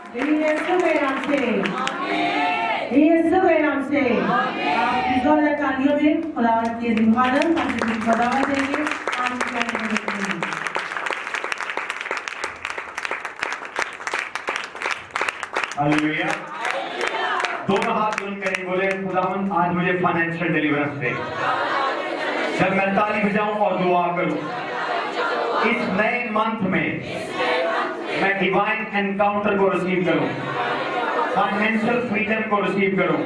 यीशु के नाम से, यीशु के नाम से। आप जोर से तालियों में खुदावंद की इबादत ताकि खुदावंद देंगे हालेलुया। दोनों हाथ बुलंद करें, बोले खुदावंद आज मुझे फाइनेंशियल डिलीवरेंस दे। जब मैं ताली बजाऊं और दुआ करूं, इस नए मंथ में मैं डिवाइन एनकाउंटर को रिसीव करूं, फाइनेंशियल फ्रीडम को रिसीव करूं,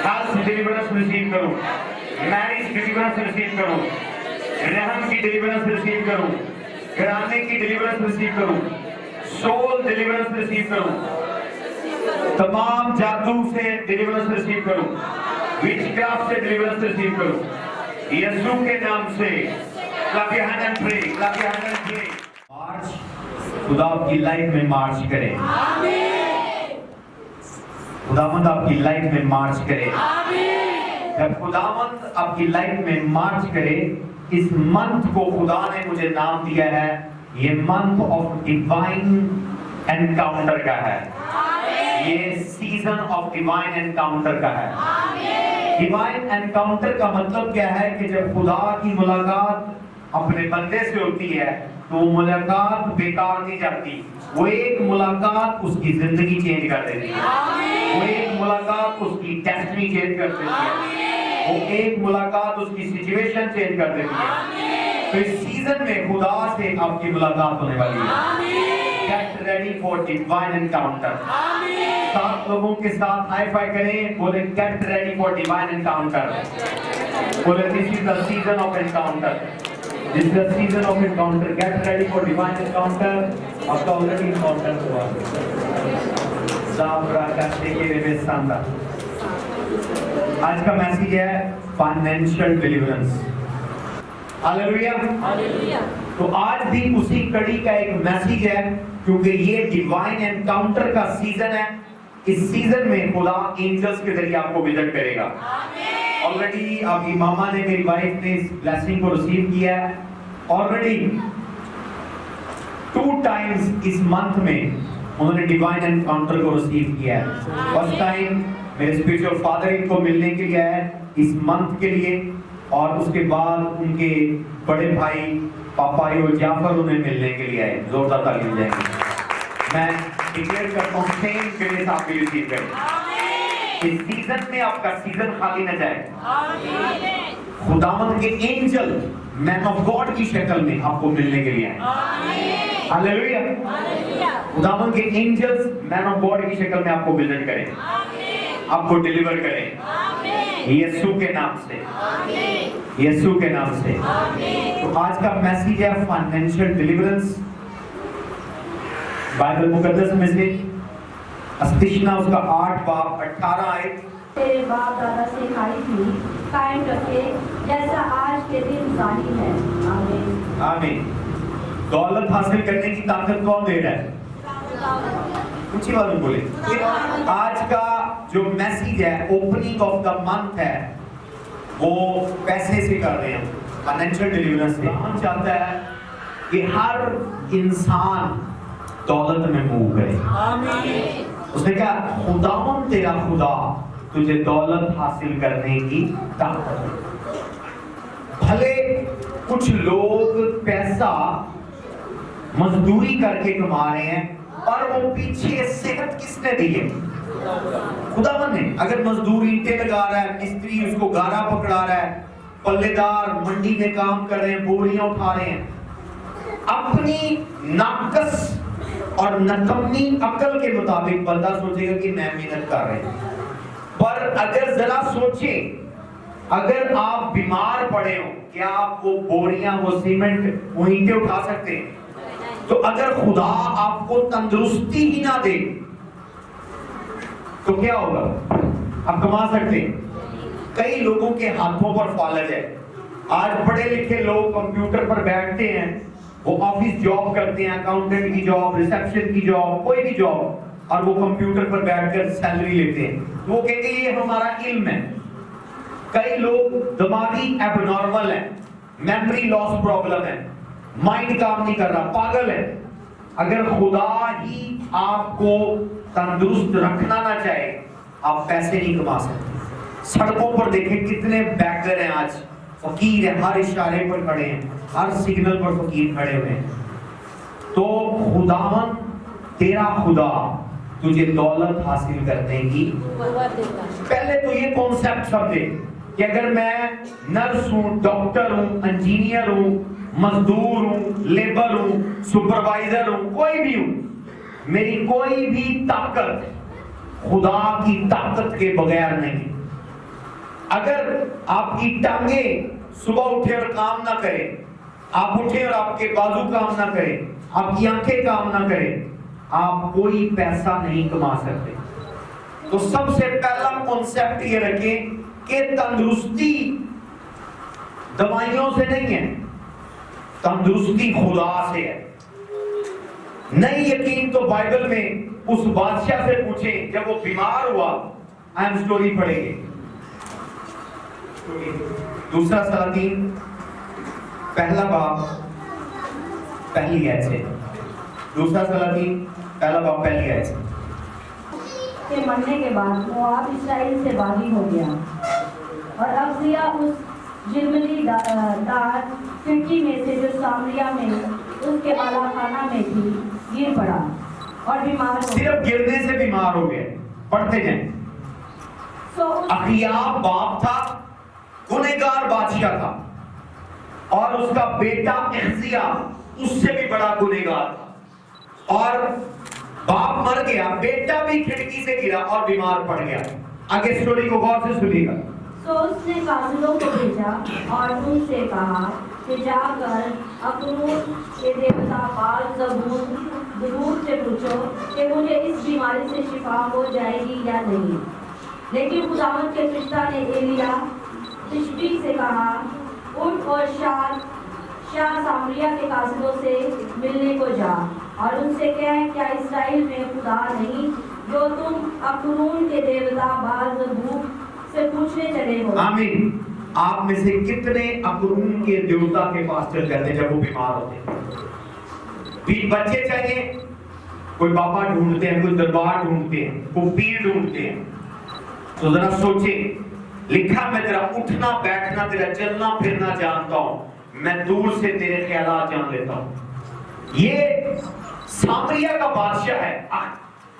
हेल्थ डिलीवरेंस रिसीव करूं, मैरिज डिलीवरेंस रिसीव करूं, रहम की डिलीवरेंस रिसीव करूं, घराने की डिलीवरेंस रिसीव करूं, सोल डिलीवरेंस रिसीव करूं, तमाम जादू से डिलीवरेंस रिसीव करूं, विचक्राफ्ट से डिलीवरेंस रिसीव करूं, यीशु के नाम से। Clap your hand and pray, clap your hand and pray. March, खुदा आपकी लाइफ में मार्च करे, खुदावंद आपकी लाइफ में मार्च करे। जब खुदावंद आपकी लाइफ में मार्च करे, इस मंथ को खुदा ने मुझे नाम दिया है, ये मंथ ऑफ डिवाइन एनकाउंटर का है, ये सीजन ऑफ डिवाइन एनकाउंटर का है। डिवाइन एनकाउंटर का मतलब क्या है कि जब खुदा की मुलाकात अपने बंदे से होती है तो मुलाकात बेकार नहीं जाती, वो एक मुलाकात उसकी जिंदगी चेंज कर देती है, वो एक मुलाकात उसकी डेस्टिनी चेंज कर देती है, वो एक मुलाकात उसकी सिचुएशन चेंज कर देती है। तो इस सीजन में खुदा से आपकी मुलाकात होने वाली है। Get ready for divine encounter. 7 लोगों के साथ हाई फाई करें, बोले get ready for divine encounter. बोले this is the season of encounter, this is the season of encounter. Get ready for divine encounter. आपका ऑलरेडी एनकाउंटर हुआ। आज का मैसेज है फाइनेंशियल डिलीवरेंस। हालेलुया। तो आज भी उसी कड़ी का एक मैसेज है, क्योंकि ये डिवाइन एनकाउंटर का सीजन है। इस सीजन में खुदा एंजल्स के जरिए आपको विजिट करेगा। ऑलरेडी अभी मामा ने, मेरी वाइफ ने इस ब्लेसिंग को रिसीव किया है। ऑलरेडी 2 टाइम्स इस मंथ में उन्होंने डिवाइन एनकाउंटर को रिसीव किया है। फर्स्ट टाइम मेरे स्पिरिचुअल फादर इनको मिलने के लिए आए इस मंथ के लिए, और उसके बाद उनके बड़े भाई पापा यो जाफर उन्हें मिलने के लिए आए। जोरदार ताली मिल जाएंगे। मैं डिक्लेयर करता हूं, सेम ग्रेस आप भी रिसीव करें। इस सीजन में आपका सीजन खाली न जाए। खुदावंद के एंजल मैन ऑफ गॉड की शक्ल में आपको मिलने के लिए आए। हालेलुया। खुदावंद के एंजल्स मैन ऑफ गॉड की शक्ल में आपको विजिट करें, आपको डिलीवर करें यीशु के नाम से, यीशु के नाम से। तो आज का मैसेज है फाइनेंशियल डिलीवरेंस। बाइबल मुकद्दस में से अस्तिशना उसका 8 बाब 18 आयत। तेरे बाप दादा से खाई थी कायम रखे, जैसा आज के दिन जारी है। आमीन। आमीन। दौलत हासिल करने की ताकत कौन दे रहा है? कुछ ही बात बोले। आज का जो मैसेज है, ओपनिंग ऑफ द मंथ है, वो पैसे से कर रहे हैं, फाइनेंशियल डिलीवरेंस से। हम चाहता है कि हर इंसान दौलत में मूव करे। आमीन। उसने कहा खुदावंद तेरा खुदा तुझे दौलत हासिल करने की ताकत। भले कुछ लोग पैसा मजदूरी करके कमा रहे हैं, और वो पीछे सेहत किसने दी है? खुदावंद ने। अगर मजदूर ईंटें लगा रहा है, मिस्त्री उसको गारा पकड़ा रहा है, पल्लेदार मंडी में काम कर रहे हैं, बोरियां उठा रहे हैं, अपनी नाकस और नकम्मी अकल के मुताबिक बंदा सोचेगा कि मैं मेहनत कर रहे हैं। पर अगर जरा सोचें, अगर आप बीमार पड़े हो, क्या आप वो बोरियां, वो सीमेंट, वो ईंटें उठा सकते हैं? तो अगर खुदा आपको तंदुरुस्ती ही ना दे तो क्या होगा? आप कमा सकते हैं। कई लोगों के हाथों पर फालज है। आज पढ़े लिखे लोग कंप्यूटर पर बैठते हैं, वो ऑफिस जॉब करते हैं, अकाउंटेंट की जॉब, रिसेप्शन की जॉब, कोई भी जॉब, और वो कंप्यूटर पर बैठकर सैलरी लेते हैं। वो कहते हैं ये हमारा इल्म है। कई लोग दिमागी एबनॉर्मल है, मेमोरी लॉस प्रॉब्लम है, माइंड काम नहीं कर रहा, पागल है। اگر خدا ہی آپ کو تندرست رکھنا نہ چاہے آپ پیسے نہیں کما سکتے. سڑکوں پر دیکھیں کتنے بیگر ہیں آج, فقیر ہیں, ہر اشارے پر کھڑے ہیں, ہر سگنل پر فقیر کھڑے ہوئے ہیں. تو خداوند تیرا خدا تجھے دولت حاصل کرنے کی, پہلے تو یہ کانسیپٹ سمجھے کہ اگر میں نرس ہوں, ڈاکٹر ہوں, انجینئر ہوں, مزدور ہوں, لیبر ہوں, سپروائزر ہوں, کوئی بھی ہوں, میری کوئی بھی طاقت خدا کی طاقت کے بغیر نہیں. اگر آپ کی ٹانگیں صبح اٹھے اور کام نہ کریں, آپ اٹھے اور آپ کے بازو کام نہ کریں, آپ کی آنکھیں کام نہ کریں, آپ کوئی پیسہ نہیں کما سکتے. تو سب سے پہلا کانسیپٹ یہ رکھیں کہ تندرستی دوائیوں سے نہیں ہے, تندرستی خدا سے ہے. نہیں یقین تو بائبل میں اس بادشاہ سے پوچھیں جب وہ بیمار ہوا. اہم سٹوری پڑھیں گے, دوسرا سلاطین پہلا باب پہلی آیت سے, دوسرا سلاطین پہلا باب پہلی آیت سے. کے مرنے کے بعد مواب اسرائیل سے باغی ہو گیا اور اغزیہ اس جرملی دار کھڑکی میں سے جو سامریا میں اس کے بالا خانہ میں تھی گر پڑا اور بیمار ہو گیا. صرف گرنے سے بیمار ہو گئے. پڑھتے جائیں. اخیاب باپ تھا, گنہگار بادشاہ تھا, اور اس کا بیٹا احزیہ اس سے بھی بڑا گنہگار تھا, اور باپ مر گیا, بیٹا بھی کھڑکی سے گرا اور بیمار پڑ گیا. آگے سٹوری کو غور سے سنیے گا. تو اس نے قاضیوں کو بھیجا اور ان سے کہا کہ جا کر اقنوت کے دیوتا بال زبور سے پوچھو کہ مجھے اس بیماری سے شفا ہو جائے گی یا نہیں. لیکن خداوند کے فرشتہ نے ایلیا تشبی سے کہا اٹھ اور شاہ سامریا کے قاصدوں سے ملنے کو جا اور ان سے کہہ کیا اسرائیل میں خدا نہیں جو تم اقنون کے دیوتا بال زبور سے پوچھنے چلے ہو. آمین. آپ میں سے کتنے اقنون کے دیوتا کے پاس چل جاتے جب وہ بیمار ہوتے ہیں؟ بچے چاہیے, کوئی بابا ڈھونڈتے ہیں, کوئی دربار ڈھونڈتے ہیں, کوئی پیر ڈھونڈتے ہیں. تو ذرا سوچیں, لکھا میں تیرا اٹھنا بیٹھنا, تیرا چلنا پھرنا جانتا ہوں, میں دور سے تیرے خیالات جان لیتا ہوں. یہ سامریا کا بادشاہ ہے,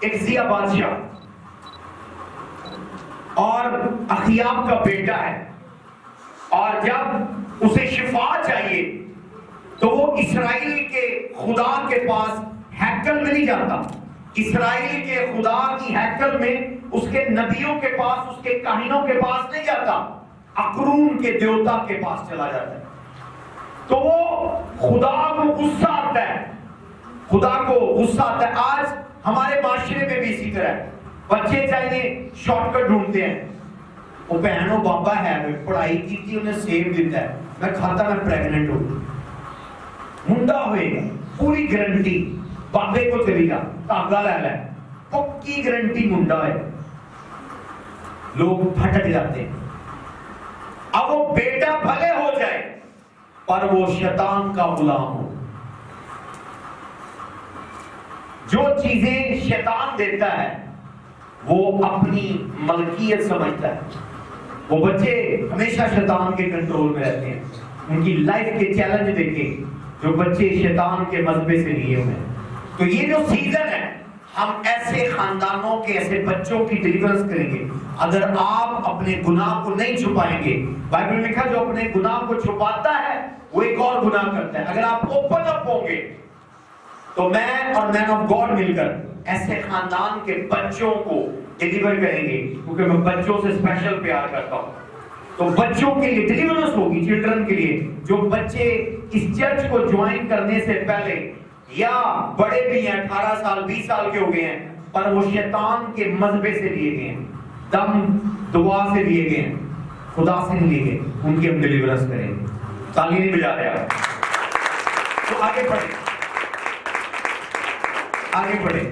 اخزیہ بادشاہ, اور اخیاب کا بیٹا ہے. اور جب اسے شفا چاہیے تو وہ اسرائیل کے خدا کے پاس ہیکل میں نہیں جاتا. اسرائیل کے خدا کی ہیکل میں اس کے نبیوں کے پاس, اس کے کاہنوں کے پاس نہیں جاتا, اقرون کے دیوتا کے پاس چلا جاتا ہے. تو وہ خدا کو غصہ آتا ہے, خدا کو غصہ آتا ہے. آج ہمارے معاشرے میں بھی اسی طرح ہے. بچے چاہیے شارٹ کٹ ڈھونڈتے ہیں. وہ بہن و بابا ہے, پڑھائی کی تھی, انہیں سیب دیتا ہے, میں کھاتا, میں پریگننٹ ہوں, منڈا ہوئے گا, پوری گارنٹی. بابے کو چلی گا, تاغا لے لے, پکی گارنٹی منڈا ہے. لوگ پھٹک جاتے ہیں. اب وہ بیٹا بھلے ہو جائے پر وہ شیطان کا غلام ہو. جو چیزیں شیطان دیتا ہے وہ اپنی ملکیت سمجھتا ہے. وہ بچے ہمیشہ شیطان کے کنٹرول میں رہتے ہیں. ان کی لائف کے چیلنج دیکھیں جو بچے شیطان کے مذبے سے لیے ہوئے ہیں. تو یہ جو سیزن ہے, ہم ایسے خاندانوں کے, ایسے بچوں کی ڈیلیورنس کریں گے اگر آپ اپنے گناہ کو نہیں چھپائیں گے. بائبل میں لکھا جو اپنے گناہ کو چھپاتا ہے وہ ایک اور گناہ کرتا ہے. اگر آپ اوپن اپ ہوں گے تو میں اور مین آف گاڈ مل کر ایسے خاندان کے بچوں کو ڈیلیور کریں گے, کیونکہ میں بچوں سے اسپیشل پیار کرتا ہوں. تو بچوں کے لیے ڈیلیورنس ہوگی, چلڈرن کے لیے. جو بچے اس چرچ کو جوائن کرنے سے پہلے یا بڑے بھی ہیں, 18 سال 20 سال کے ہو گئے ہیں, پر وہ شیطان کے مذبے سے لیے گئے ہیں, دم دعا سے لیے گئے ہیں, خدا سے نہیں لیے گئے, ان کی ہم ڈیلیورنس کریں گے. تالی نہیں بجا رہے آپ. تو آگے بڑھیں, آگے بڑھیں.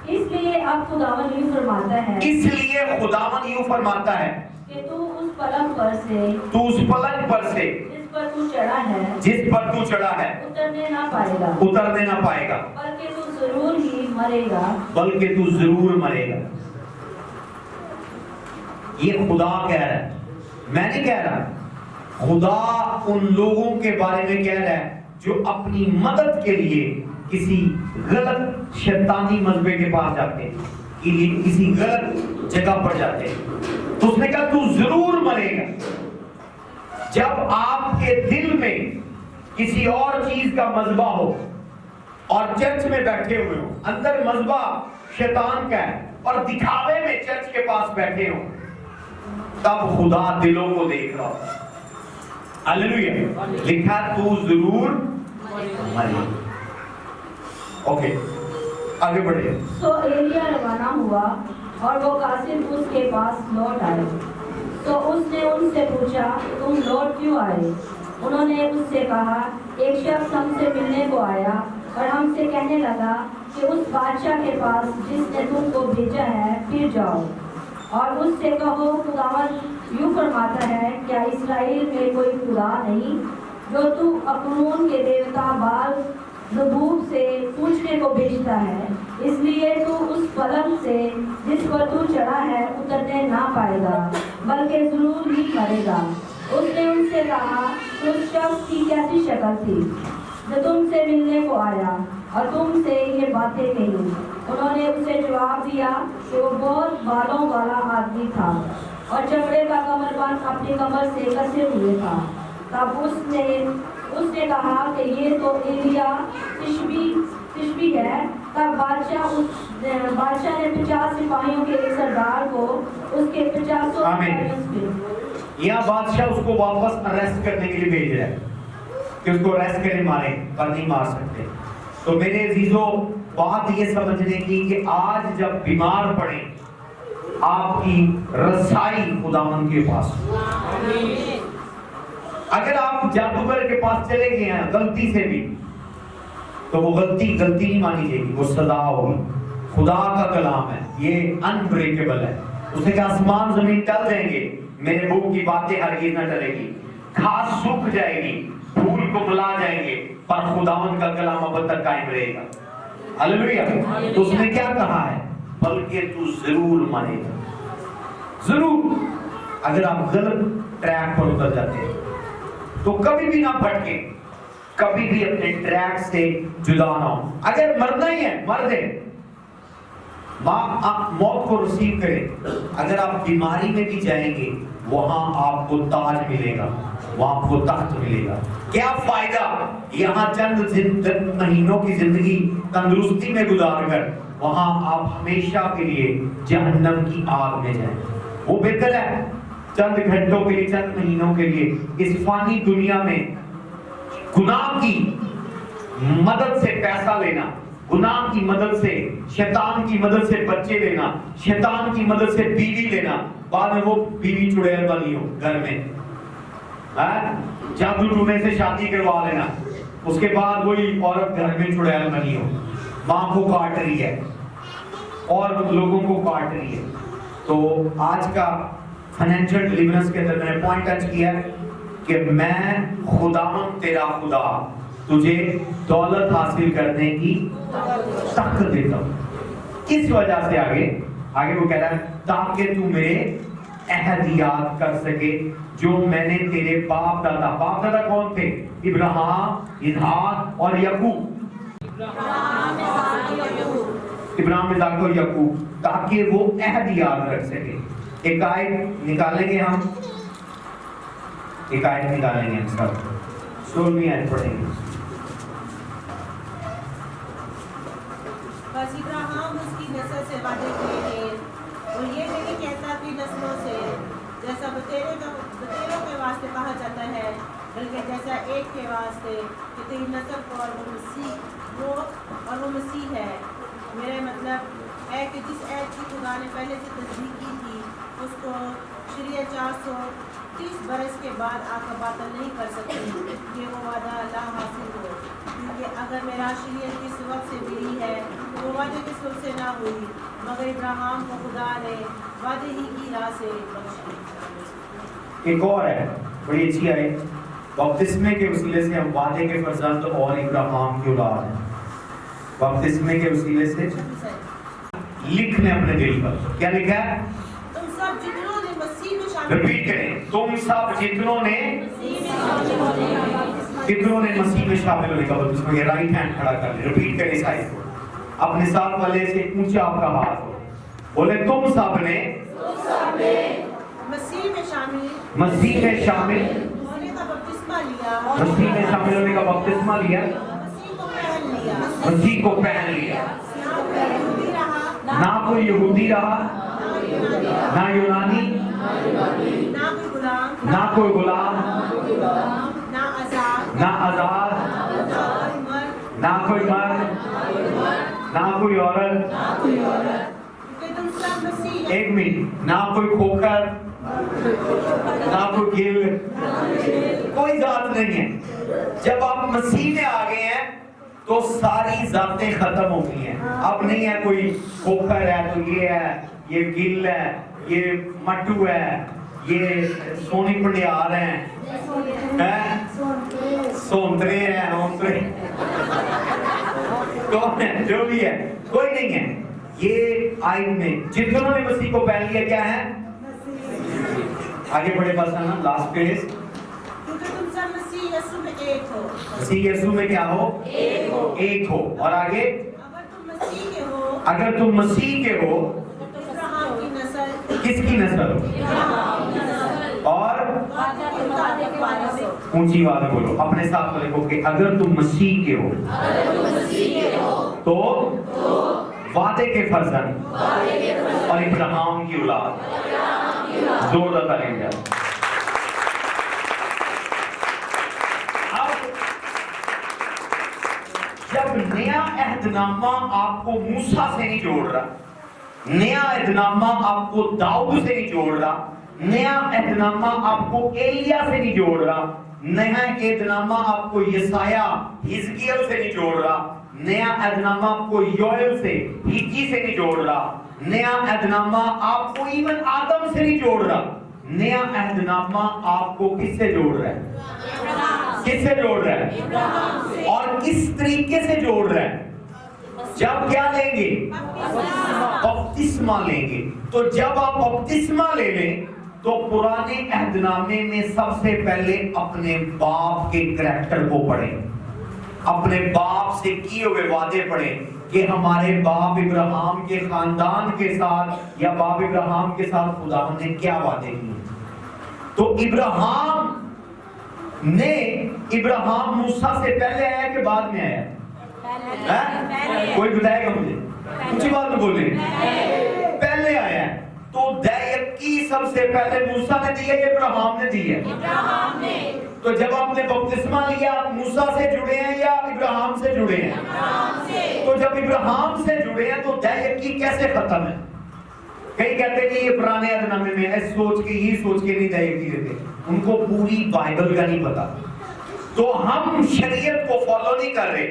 اس لیے اب خداوند یوں فرماتا ہے, اس لیے خداوند یوں فرماتا ہے کہ تو اس پلنگ پر سے, تو اس پلنگ پر سے, جس پر तू चढ़ा है जिस पर तू चढ़ा है उतरने ना पाएगा, उतरने ना पाएगा, बल्कि तू जरूर ही मरेगा। बल्कि तू जरूर मरेगा। ये खुदा कह रहा है, मैं नहीं कह रहा। खुदा उन लोगों के बारे में कह रहा है जो अपनी मदद के लिए किसी गलत शैतानी मजहब के पास जाते हैं, किसी गलत जगह पर जाते हैं। तो उसने कहा तू जरूर मरेगा। जब आपके दिल में किसी और चीज का मजबा हो और चर्च में बैठे हुए हो, अंदर मजबा शैतान का है और दिखावे में चर्च के पास बैठे हो, तब खुदा दिलों को देख रहा हो। हालेलुया। लिखा तू जरूर मरेगा। ओके, आगे बढ़े। तो एलिया रवाना हुआ और वो कासिम उसके पास लौट आए। तो उसने उनसे पूछा, तुम लौट क्यों आए? उन्होंने उससे कहा, एक शख्स हमसे मिलने को आया और हमसे कहने लगा कि उस बादशाह के पास जिसने तुमको भेजा है फिर जाओ और उससे कहो, खुदावंद यूं फरमाता है, क्या इस्राएल में कोई खुदा नहीं जो तू अकनून के देवता बाल ज़बूब से पूछने को भेजता है? इसलिए तू उस पलंग से जिस पर तू चढ़ा है उतरने ना पाएगा, बल्कि जरूर ही मरेगा। उसने उनसे कहा, उस शख्स की कैसी शक्ल थी जो तुमसे मिलने को आया और तुमसे ये बातें कही? उन्होंने उसे जवाब दिया कि वो बहुत बालों वाला आदमी था और चमड़े का कमरबंद अपनी कमर से कसे हुए था। तब उसने कहा कि ये तो एलिया तिशबी है। तब बादशाह ने 50 सिपाहियों के एक सरदार को उसके 50 यहाँ बादशाह उसको वापस अरेस्ट करने के लिए भेज रहा है कि उसको अरेस्ट करने मारे, पर नहीं मार सकते। तो मेरे अजीजों, बात ये समझने की कि आज जब बीमार पड़े, आपकी रसाई खुदावन के पास। अगर आप जादूगर के पास चले गए हैं गलती से भी, तो वो गलती नहीं मानी जाएगी, वो सजा होगी। खुदा का कलाम है, ये अनब्रेकेबल है। उसने कहा आसमान जमीन टल जाएंगे, मेरे मुंह की बातें हरगिज़ न टलेगी। घास सूख जाएगी, फूल को बुला जाएंगे, पर खुदावन का कलाम अब तक कायम रहेगा। हालेलुया। तो उसने क्या कहा है? बल्कि तू जरूर मरेगा, जरूर। अगर आप गलत ट्रैक पर उतर जाते हैं तो कभी भी ना भटके, कभी भी अपने ट्रैक से जुदा ना हो। अगर मरना ही है मर दे, आप मौत को रिसीव करें। अगर आप बीमारी में भी जाएंगे, वहां आपको ताज मिलेगा, वहां आपको तख्त मिलेगा। क्या फायदा यहाँ चंद महीनों की जिंदगी तंदुरुस्ती में गुजार कर, वहां आप हमेशा के लिए जहन्नम की आग में जाएं। वो बेहतर है चंद घंटों के लिए, चंद महीनों के लिए इस फानी दुनिया में गुनाह की मदद से पैसा लेना, गुनाह की मदद से, शैतान की मदद से बच्चे लेना, शैतान की मदद से बीवी लेना, बाद में वो बीवी चुड़ैल बनी हो घर में, जादू टूने से शादी करवा लेना, उसके बाद वही औरत घर में चुड़ैल बनी हो, माँ को काट रही है और लोगों को काट रही है। तो आज का फाइनेंशियल डिलीवरेंस के अंदर मैंने पॉइंट टच किया कि मैं खुदावन तेरा खुदा तुझे दौलत हासिल करने की ताकत देता हूं। किस वजह से? आगे वो कह रहा है ताकि तू मेरे अहद याद कर सके जो मैंने तेरे बाप दादा कौन थे? इब्राहिम, इसहाक और याकूब। इब्राहिम, इसहाक और याकूब, ताकि वो अहद याद रख सके। एक आयत निकालेंगे हम, सब 16वीं आयत पढ़ेंगे। बस इब्राहिम उसकी नस्ल से वादे किए थे और ये नहीं कहता कि नस्लों से, जैसा बतेरों के वास्ते कहा जाता है, बल्कि जैसा एक के वास्ते कि तेरी नस्ल को और वो मसीह है। मेरा मतलब है कि जिस ऐत की खुदा ने पहले से तस्दीक की थी, उसको शरीयत 430 बरस के बाद आका बातल नहीं कर सकते कि वो वादा अल्लाह हासिल हो, क्योंकि अगर मेरा शरीयत किस वक्त से मिली है तो वो वादे के सुर से ना हुई, मगर इब्राहिम को खुदा ने वादे ही की राह से बख्शी। एक और है बड़ी अच्छी है, बपतिस्मे के वसीले से हम वादे के फर्जंद और इब्राहिम की औलाद हैं। बपतिस्मे के वसीले से लिख लें अपने दिल पर, क्या लिखा है? तुम सब जितनों ने मसीह में शामिल रिपीट करें, तुम सब जितनों ने मसीह में शामिल होने का बपतिस्मा, ये राइट हैंड खड़ा कर ले, रिपीट करें इस आयत को अपने साथ वाले से ऊंचा आपका हाथ हो, बोले तुम सब ने मसीह में शामिल होने का बपतिस्मा लिया, मसीह को पहन लिया। ना कोई यहूदी रहा, ना यूनानी, ना कोई गुलाम, ना आजाद, ना कोई मर्द, ना कोई औरत, एक मिनट, ना कोई खोकर, ना कोई गिल, कोई जात नहीं है। जब आप मसीह में आ गए हैं तो सारी जातें खत्म हो गई हैं। अब नहीं है कोई खोखर है तो ये है, ये गिल है, ये मट्टू है, ये सोनी पंडियार हैं, सोंतरे हैं, ओंतरे कौन है, जो भी है, कोई नहीं है। ये आयत में जितनों ने मसीह को पहन लिया क्या है? आगे बढ़े बस है ना, लास्ट पेज। क्योंकि तुम सब मसीह यीशु में एक हो। मसीह यीशु में क्या हो? एक हो। और आगे, अगर तुम मसीह के हो तो इब्राहिम की नस्ल, किसकी नस्ल हो? और ऊंची आवाज में बोलो, अपने साथ वाले को कि अगर तुम मसीह के हो तो वादे के फर्जंद और इब्राहिम की औलाद। जोरदार तालियां। अब जब नया अहदनामा आपको मूसा से नहीं जोड़ रहा, नया अहदनामा आपको दाऊद से नहीं जोड़ रहा, नया अहदनामा आपको एलिया से नहीं जोड़ रहा, नया अहदनामा आपको यसाया हिजकियल से नहीं जोड़ रहा, नया अहदनामा आपको योएल से, हिज्जी से नहीं जोड़ रहा, नया अहदनामा आपको इवन आदम से नहीं जोड़ रहा, नया अहदनामा आपको किससे जोड़ रहा है? किससे जोड़ रहा है? और किस तरीके से जोड़ रहा है? जब क्या लेंगे? बपतिस्मा लेंगे। तो जब आप बपतिस्मा ले लें तो पुराने अहदनामे में सबसे पहले अपने बाप के करैक्टर को पढ़ें, अपने बाप से किए हुए वादे पढ़ें कि हमारे बाप इब्राहिम के खानदान के साथ या बाप इब्राहिम के साथ खुदा ने क्या वादे किए। तो इब्राहिम मूसा से पहले आया कि बाद में आया? कोई बताएगा मुझे? कुछ बात तो बोले, पहले आया। तो दयकी सबसे पहले मूसा ने दिया या इब्राहिम ने दिया? तो जब आपने बपतिस्मा लिया आप मूसा से जुड़े हैं या इब्राहिम से जुड़े हैं? तो जब इब्राहिम से जुड़े हैं तो दयकी कैसे खत्म है? कई कहते हैं ये पुराने अहदनामे में है, सोच के नहीं दयकी देते, उनको पूरी बाइबल का नहीं पता। तो हम शरीयत को फॉलो नहीं कर रहे।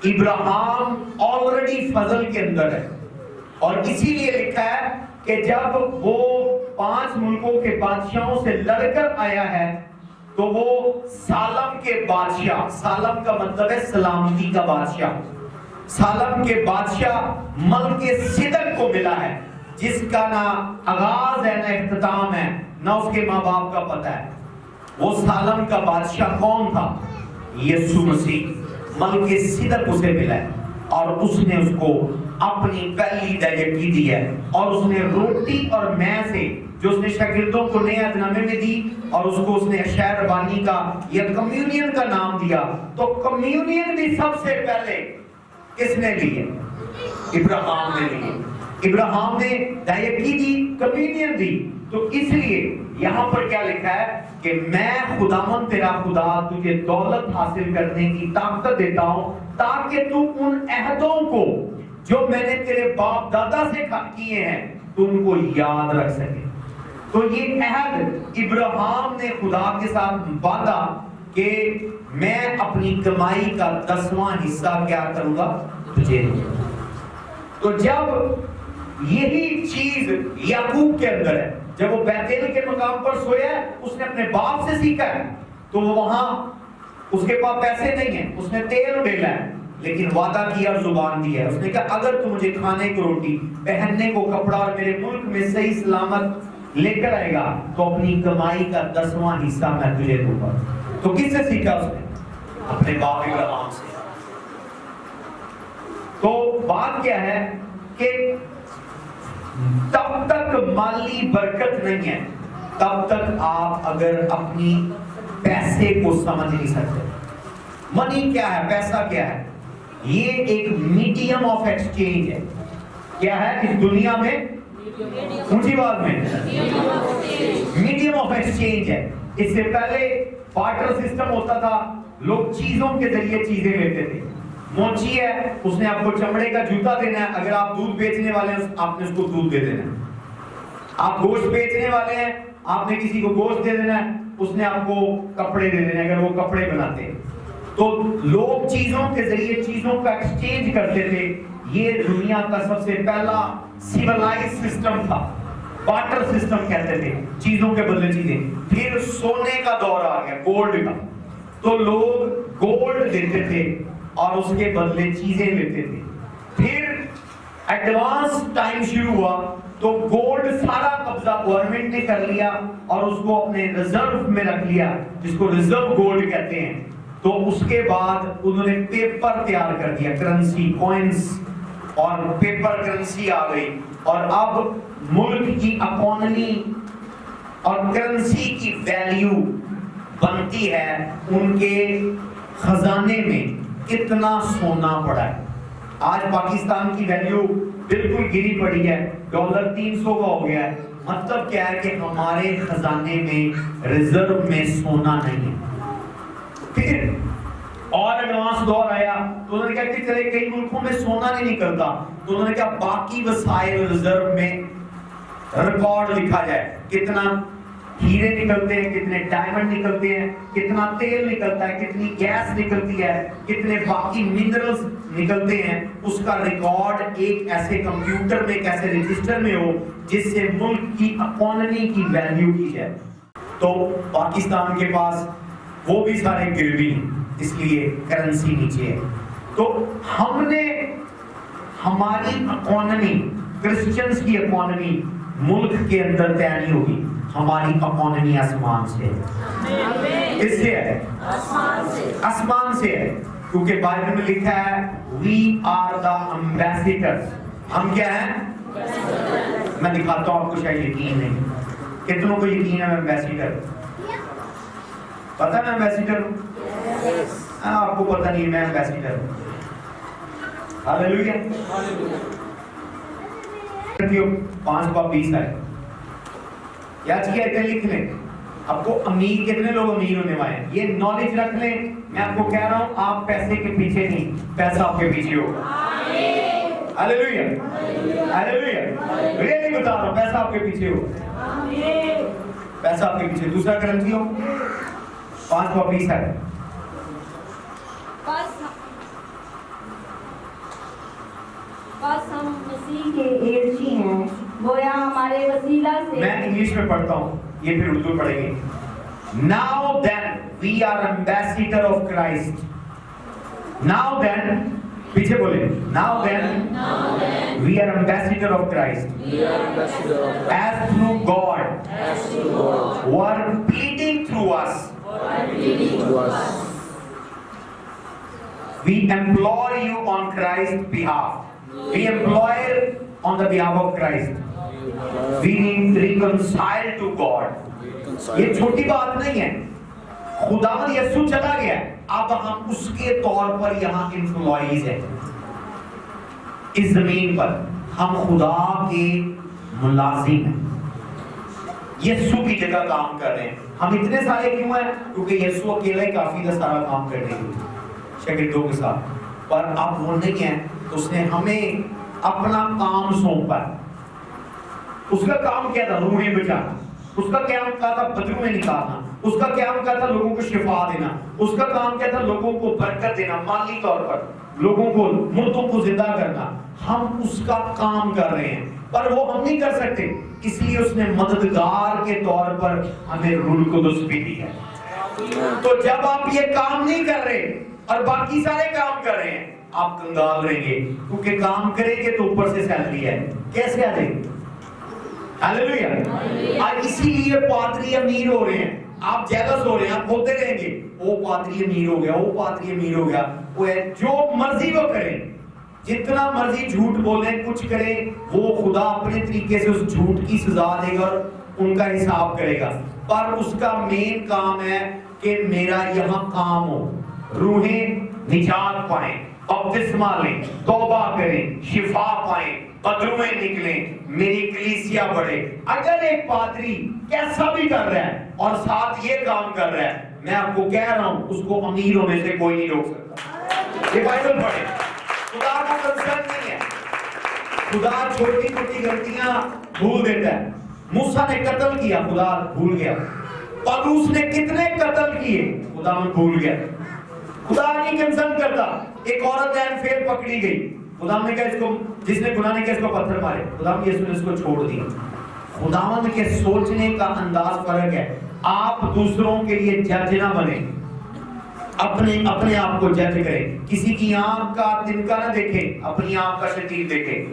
इब्राहिम ऑलरेडी फजल के अंदर है और इसीलिए लिखा है कि जब वो 5 मुल्कों के बादशाहों से लड़कर आया है तो वो सालम के बादशाह, सालम का मतलब है सलामती का बादशाह, सालम के बादशाह मलके सिदक को मिला है, जिसका ना आगाज है ना इख्तिताम है ना उसके माँ बाप का पता है। वो सालम का बादशाह कौन था? यीशु मसीह। मलके सिदक उसे मिला है और उसने उसको अपनी पहली दयकी दी है और उसने रोटी और मैं से जो उसने शागिर्दों को नए अहदनामे में दी और उसको उसने अशैर रबानी का या कम्युनियन का नाम दिया। तो कम्युनियन भी सबसे पहले किसने ली है? इब्राहिम ने ली। इब्राहिम ने दयकी दी, कम्युनियन दी। तो इसलिए यहाँ पर क्या लिखा है कि मैं खुदावन तेरा खुदा तुझे दौलत हासिल करने की ताकत देता हूं ताकि तू उन अहदों को जो मैंने तेरे बाप दादा से किए हैं तू उनको याद रख सके। तो ये अहद इब्राहिम ने खुदा के साथ वादा कि मैं अपनी कमाई का 10वां हिस्सा क्या करूंगा? तुझे दूंगा। तो जब यही चीज याकूब के अंदर है, जब वो बैतेल के मकाम पर सोया है उसने अपने बाप से सीखा है। تو وہاں اس کے پاس پیسے نہیں ہیں, اس نے تیل ڈیلا ہے, لیکن وعدہ کیا اور زبان دی ہے. اس نے کہا اگر تو مجھے کھانے کو روٹی, پہننے کو کپڑا اور میرے ملک میں صحیح سلامت لے کر آئے گا تو اپنی کمائی کا 10واں حصہ میں تجھے دوں گا. تو کس سے سیکھا اس نے؟ اپنے باپ ابراہیم سے. تو بات کیا ہے کہ تب تک مالی برکت نہیں ہے تب تک آپ اگر اپنی پیسے کو سمجھ نہیں سکتے. منی کیا ہے, پیسہ کیا ہے؟ یہ ایک میڈیم آف ایکسچینج ہے. کیا ہے اس دنیا میں؟ اونچی بات میں میڈیم آف ایکسچینج ہے. اس سے پہلے بارٹر سسٹم ہوتا تھا, لوگ چیزوں کے ذریعے چیزیں لیتے تھے. مونچی ہے, اس نے آپ کو چمڑے کا جوتا دینا ہے, اگر آپ دودھ بیچنے والے ہیں آپ نے اس کو دودھ دے دینا ہے. آپ گوشت بیچنے والے ہیں, آپ نے کسی کو گوشت دے دینا ہے, اس نے آپ کو کپڑے دے دینے اگر وہ کپڑے بناتے ہیں. تو لوگ چیزوں کے ذریعے چیزوں کا ایکسچینج کرتے تھے. یہ دنیا کا سب سے پہلا سیولائز سسٹم تھا, بارٹر سسٹم کہتے تھے, چیزوں کے بدلے چیزیں. پھر سونے کا دور آ گیا, گولڈ کا, تو لوگ گولڈ دیتے تھے اور اس کے بدلے چیزیں لیتے تھے. پھر ایڈوانس ٹائم شروع ہوا تو گولڈ سارا قبضہ گورنمنٹ نے کر لیا اور اس کو اپنے ریزرو میں رکھ لیا, جس کو ریزرو گولڈ کہتے ہیں. تو اس کے بعد انہوں نے پیپر تیار کر دیا, کرنسی, کوئنز, اور پیپر کرنسی آ گئی. اور اب ملک کی اکانومی اور کرنسی کی ویلیو بنتی ہے ان کے خزانے میں کتنا سونا پڑا ہے. آج پاکستان کی ویلیو بالکل گری پڑی ہے, ڈالر 300 کا ہو گیا ہے. مطلب کیا ہے کہ ہمارے خزانے میں ریزرو میں سونا نہیں ہے. پھر اور ایڈوانس دور آیا تو انہوں نے کہا کہ چلے کئی ملکوں میں سونا نہیں نکلتا, تو انہوں نے کہا باقی وسائل ریزرو میں ریکارڈ لکھا جائے, کتنا ہیرے نکلتے ہیں, کتنے ڈائمنڈ نکلتے ہیں, کتنا تیل نکلتا ہے, کتنی گیس نکلتی ہے, کتنے باقی منرلز نکلتے ہیں. اس کا ریکارڈ ایک ایسے کمپیوٹر میں, ایک ایسے رجسٹر میں ہو جس سے ملک کی اکانومی کی ویلیو کی جائے. تو پاکستان کے پاس وہ بھی سارے گروی ہیں, اس لیے کرنسی نیچے ہے. تو ہم نے ہماری اکانومی, کرسچنز کی اکانومی ملک کے اندر طے نہیں ہوگی, ہماری اکانومی آسمان سے ہے. اس سے ہے, آسمان سے ہے, کیونکہ بائبل میں لکھا ہے we are the ambassadors. ہم کیا ہیں؟ میں دکھاتا ہوں آپ کو, شاید یقین نہیں. کتنوں کو یقین ہے میں ایمبیسیڈر ہوں؟ پتہ میں ایمبیسیڈر ہوں؟ آپ کو پتہ نہیں میں ایمبیسیڈر ہوں. ہاللیلویا. 5:20 ہے. یاد کیا ہے, لکھ لیں. آپ کو امیر, کتنے لوگ امیر ہونے والے ہیں یہ نالج رکھ لیں. میں آپ کو کہہ رہا ہوں آپ پیسے کے پیچھے نہیں, پیسہ آپ کے پیچھے ہوگا. ہاللیلویا, ہاللیلویا. ریئلی بتا رہا ہوں, پیسہ آپ کے پیچھے ہوگا, پیسہ آپ کے پیچھے. دوسرا کرنتھیوں 5:20 ہے. بس ہم مسیح کے ایرچی ہیں, گویا ہمارے وسیلہ سے. میں انگلش میں پڑھتا ہوں, یہ پھر اردو پڑھیں گے. Now then we are ambassador of Christ. Now then, پیچھے بولے. Now then we are ambassador of Christ. As through God were pleading through us. We implore you on Christ's behalf. We implore on the behalf of Christ. We need reconcile to God. یہ چھوٹی بات نہیں ہے. خداوند یسوع چلا گیا, اب ہم اس کے طور پر یہاں امپلائیز ہیں. اس زمین پر ہم خدا کے ملازم ہیں, یسوع کی جگہ کام کر رہے ہیں. ہم اتنے سارے کیوں ہیں؟ کیونکہ یسوع اکیلا ہی کافی تھا سارا کام کرنے کے لیے شاگردوں کے ساتھ. پر اب وہ نہیں ہے, اس نے ہمیں اپنا کام سونپا. اس کا کام کیا تھا؟ روحیں بچانا. اس کا کام کیا تھا؟ بدروہیں نکالنا. اس کا کام کیا تھا؟ لوگوں کو شفا دینا. اس کا کام کیا تھا؟ لوگوں کو برکت دینا, مالی طور پر لوگوں کو, مردوں کو زندہ کرنا. ہم اس کا کام کر رہے ہیں, پر وہ ہم نہیں کر سکتے, اس لیے اس نے مددگار کے طور پر ہمیں روح القدس بھی دی ہے. تو جب آپ یہ کام نہیں کر رہے اور باقی سارے کام کر رہے ہیں آپ کنگال رہیں گے, کیونکہ کام کریں گے تو اوپر سے سیلری ہے, کیسے آ جائے گی؟ ہاللیلویہ. اور اسی لیے پادری امیر ہو رہے ہیں, آپ جیلس ہو رہے ہیں, آپ بولتے رہیں گے وہ پادری امیر ہو گیا, وہ پادری امیر ہو گیا, وہ جو مرضی وہ کریں, جتنا مرضی جھوٹ بولیں, کچھ کریں, وہ خدا اپنے طریقے سے اس جھوٹ کی سزا دے گا اور ان کا حساب کرے گا. پر اس کا مین کام ہے کہ میرا یہاں کام ہو, روحیں نجات پائیں, بپتسمہ لیں, توبہ کریں, شفا پائیں, بدرویں نکلیں, میری کلیسیا بڑھے. اگر ایک پادری کیسا بھی کر رہا ہے اور ساتھ یہ کام کر رہا ہے, میں آپ کو کہہ رہا ہوں اس کو امیر ہونے سے کوئی نہیں روک سکتا. یہ بائبل پڑھیں, خدا کا کنسرن نہیں ہے. خدا چھوٹی چھوٹی غلطیاں بھول دیتا ہے. موسیٰ نے قتل کیا, خدا بھول گیا. پالوس نے کتنے قتل کیے, خدا بھول گیا. خدا نہیں کنسرن کرتا. ایک عورت این فیل پکڑی گئی, خدا نے کہا اس کو, جس نے گناہ نہیں کیا اس کو پتھر مارے, خدا نے یسوع نے اس کو چھوڑ دیا. خداوند کے سوچنے کا انداز فرق ہے. آپ دوسروں کے لیے جج نہ بنیں, اپنے آپ کو جج کریں. کسی کی آنکھ کا تنکا نہ دیکھیں, اپنی آنکھ کا شتیر دیکھیں.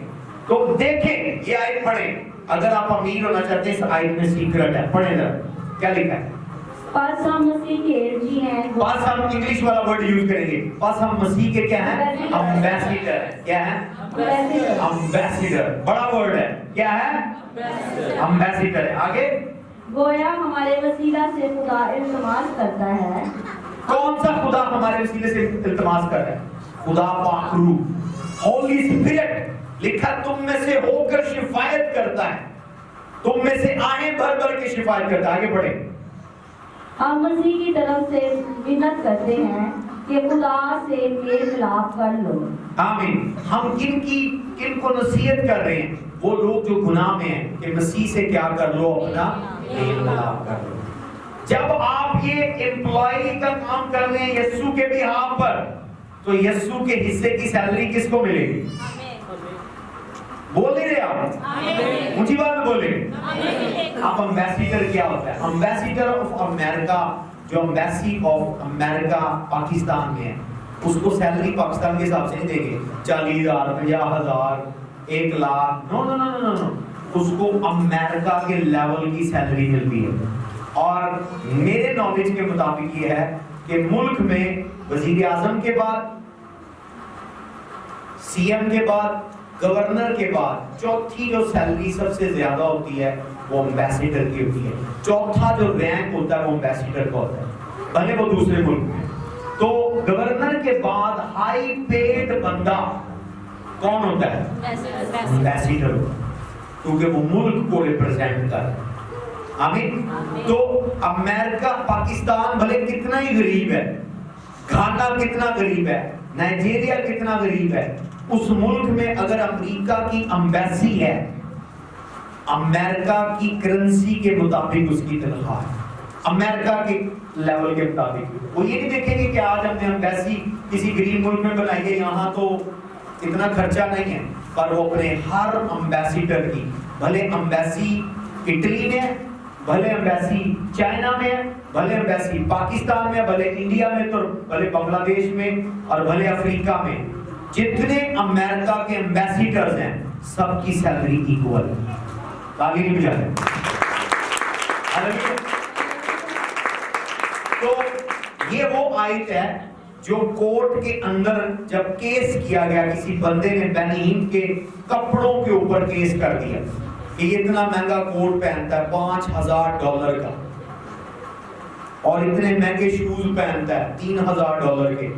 تو دیکھیں, یہ آیت پڑھیں. اگر آپ امیر ہونا چاہتے ہیں, اس آیت میں سیکرٹ ہے, پڑھیں ذرا کیا لکھا ہے. پس ہم مسیح کے ایرجی ہیں. پس ہم انگلش والا ورڈ یوز کریں گے. پس ہم مسیح کے کیا ہیں, امبیسیڈر. کیا ہیں, امبیسیڈر. بڑا ورڈ ہے, کیا ہے, امبیسیڈر ہے. آگے, گویا ہمارے وسیلہ سے خدا التماس کرتا ہے. کون سا خدا ہمارے وسیلے سے التماس کر رہا ہے؟ خدا پاک روح, ہولی اسپرٹ. لکھا تم میں سے ہو کر شفایت کرتا ہے, تم میں سے آہیں بھر بھر کے شفایت کرتا ہے. آگے بڑھیں. ہم مسیح کی طرف سے منت کرتے ہیں کہ خدا سے میل ملاپ کر لو. آمین. ہم کن کو نصیحت کر رہے ہیں؟ وہ لوگ جو گناہ میں ہیں, کہ مسیح سے کیا کر لو, اپنا میل ملاپ کر لو. جب آپ یہ امپلائی کا کام کر رہے ہیں یسوع کے بہاف پر, تو یسوع کے حصے کی سیلری کس کو ملے گی؟ بول نہیں رہے آپ, اونچی بات میں بولیں. اب امبیسیڈر کیا ہوتا ہے؟ امبیسیڈر آف امریکہ, جو امبیسی آف امریکہ پاکستان میں ہے, اس کو سیلری پاکستان کے حساب سے نہیں دیں گے, 40,000, 50,000, 1,00,000. نو نو نو نو نو, اس کو امریکہ کے لیول کی سیلری ملتی ہے. اور میرے نالج کے مطابق یہ ہے کہ ملک میں وزیر اعظم کے بعد, سی ایم کے بعد, گورنر کے بعد چوتھی جو سیلری سب سے زیادہ ہوتی ہے وہ امبیسیڈر کی ہوتی ہے. چوتھا جو رینک ہوتا ہے وہ امبیسیڈر کا ہوتا ہے, بھلے وہ دوسرے ملک میں. تو گورنر کے بعد ہائی پیڈ بندہ کون ہوتا ہے؟ امبیسیڈر ہوتا ہے, کیونکہ وہ ملک کو ریپرزینٹ کر رہا ہے. آمین. تو امریکہ, پاکستان بھلے کتنا ہی غریب ہے, گھانا کتنا غریب ہے, نائجیریا کتنا غریب ہے, اس ملک میں اگر امریکہ کی امبیسی ہے, امریکہ کی کرنسی کے مطابق اس کی تنخواہ ہے, امریکہ کے لیول کے مطابق. وہ یہ نہیں دیکھیں گے کہ آج ہم نے امبیسی کسی غریب ملک میں بنائی ہے, یہاں تو اتنا خرچہ نہیں ہے, پر وہ اپنے ہر امبیسیڈر کی, بھلے امبیسی اٹلی میں, بھلے امبیسی چائنا میں, بھلے امبیسی پاکستان میں, بھلے انڈیا میں, تو بھلے بنگلہ دیش میں, اور بھلے افریقہ میں, جتنے امریکہ کے امبیسیڈرز ہیں سب کی سیلری ایکول ہے. تعلیم بھی جاتے ہیں. تو یہ وہ آیت ہے جو کورٹ کے اندر جب کیس کیا گیا, کسی بندے نے بنیہین کے کپڑوں کے اوپر کیس کر دیا کہ یہ اتنا مہنگا کوٹ پہنتا ہے $5,000 کا, اور اتنے مہنگے شوز پہنتا ہے $3,000 کے,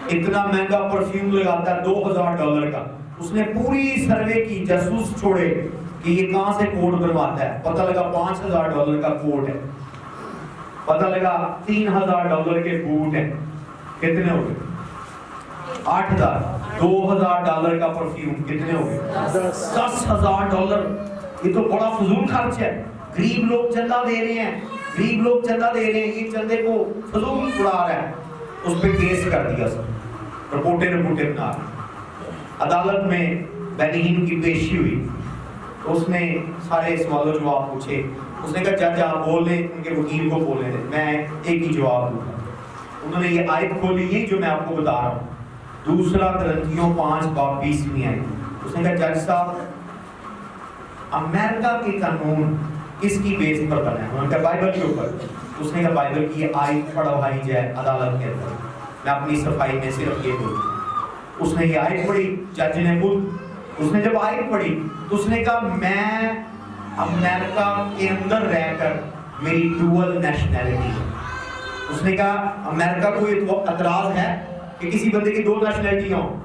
اتنا مہنگا پرفیوم لگاتا ہے $2,000 کا. اس نے پوری سروے کی, جاسوس چھوڑے کہ یہ کہاں سے کوٹ بنواتا ہے. پتہ لگا $5,000 کا کوٹ ہے, پتہ لگا $3,000 کے بوٹ ہیں. کتنے ہو گئے؟ 8,000. $2,000 کا پرفیوم کتنے ہو گئے؟ $10,000. یہ تو بڑا فضول خرچ ہے. غریب لوگ چندہ دے رہے ہیں, غریب لوگ چندہ دے رہے ہیں, یہ چندے کو فضول اڑا رہا ہے. اس پہ کیس کر دیا سب, رپورٹیں بنا. عدالت میں بنیہین کی پیشی ہوئی, اس نے سارے سوال و جواب پوچھے, اس نے کہا جج آپ بول لیں، ان کے وکیل کو بولنے دیں، میں ایک ہی جواب دوں گا۔ انہوں نے یہ آیت کھولی یہ جو میں آپ کو بتا رہا ہوں، 2 کرنتھیوں 5:20 آئی۔ اس نے کہا جج صاحب امریکہ کے قانون کس کی بیس پر بنا ہے؟ انہوں نے کہا بائبل کے اوپر۔ اس نے کہا بائبل کی یہ آیت پڑھوائی جائے عدالت کے اندر، میں اپنی صفائی میں صرف یہ بولوں۔ اس نے یہ آیت پڑھی، جج نے اس نے جب آیت پڑھی تو اس نے کہا میں امریکہ کے اندر رہ کر میری ڈوئل نیشنلٹی ہے۔ اس نے کہا امریکہ کو یہ اعتراض ہے کہ کسی بندے کی 2 نیشنلٹی ہوں؟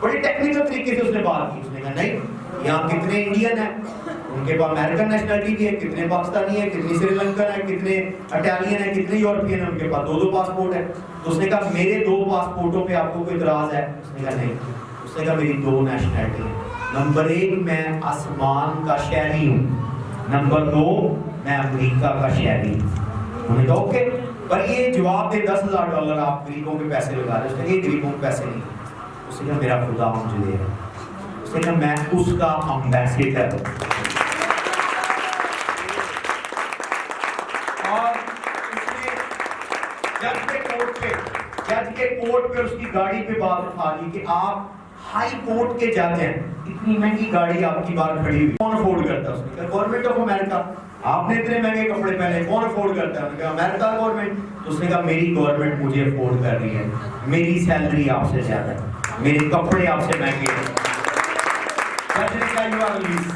بڑی ٹیکنیکل طریقے سے اس نے بات کی۔ اس نے کہا نہیں، یہاں کتنے انڈین ہیں، ان کے پاس امریکن نیشنلٹی بھی ہے، کتنے پاکستانی ہیں، کتنے سری لنکن ہیں، کتنے اٹالین ہیں، کتنے یورپین ہیں، ان کے پاس 2 پاسپورٹ ہیں۔ تو اس نے کہا میرے 2 پاسپورٹوں پہ آپ کو کوئی اعتراض ہے؟ اس نے کہا نہیں۔ اس نے کہا میری 2 نیشنلٹی ہیں، نمبر 1 میں آسمان کا شہری ہوں، نمبر 2 میں امریکہ کا شہری ہوں۔ انہوں نے کہا اوکے، پر یہ جواب دے $10,000 آپ غریبوں کے پیسے لگا رہے ہیں۔ اس نے کہا یہ غریبوں کے پیسے نہیں۔ اس نے کہا میرا خدا مجھے دے رہا ہے۔ اس نے کہا میں اس کا امبیسیڈر ہوں۔ اور جج کے کورٹ پہ اس کی گاڑی پہ بات اٹھا لی کہ آپ ہائی کورٹ کے جج ہیں، اتنی مہنگی گاڑی آپ کی باہر کھڑی ہوئی، کون افورڈ کرتا ہے؟ اس نے کہا گورنمنٹ آف امریکہ۔ آپ نے اتنے مہنگے کپڑے پہنے، کون افورڈ کرتا ہے؟ اس نے کہا امریکہ گورنمنٹ۔ تو اس نے کہا میری گورنمنٹ مجھے افورڈ کر رہی ہے، میری سیلری آپ سے زیادہ ہے، میرے کپڑے آپ سے مہنگے ہیں۔ جج نے کہا you are release,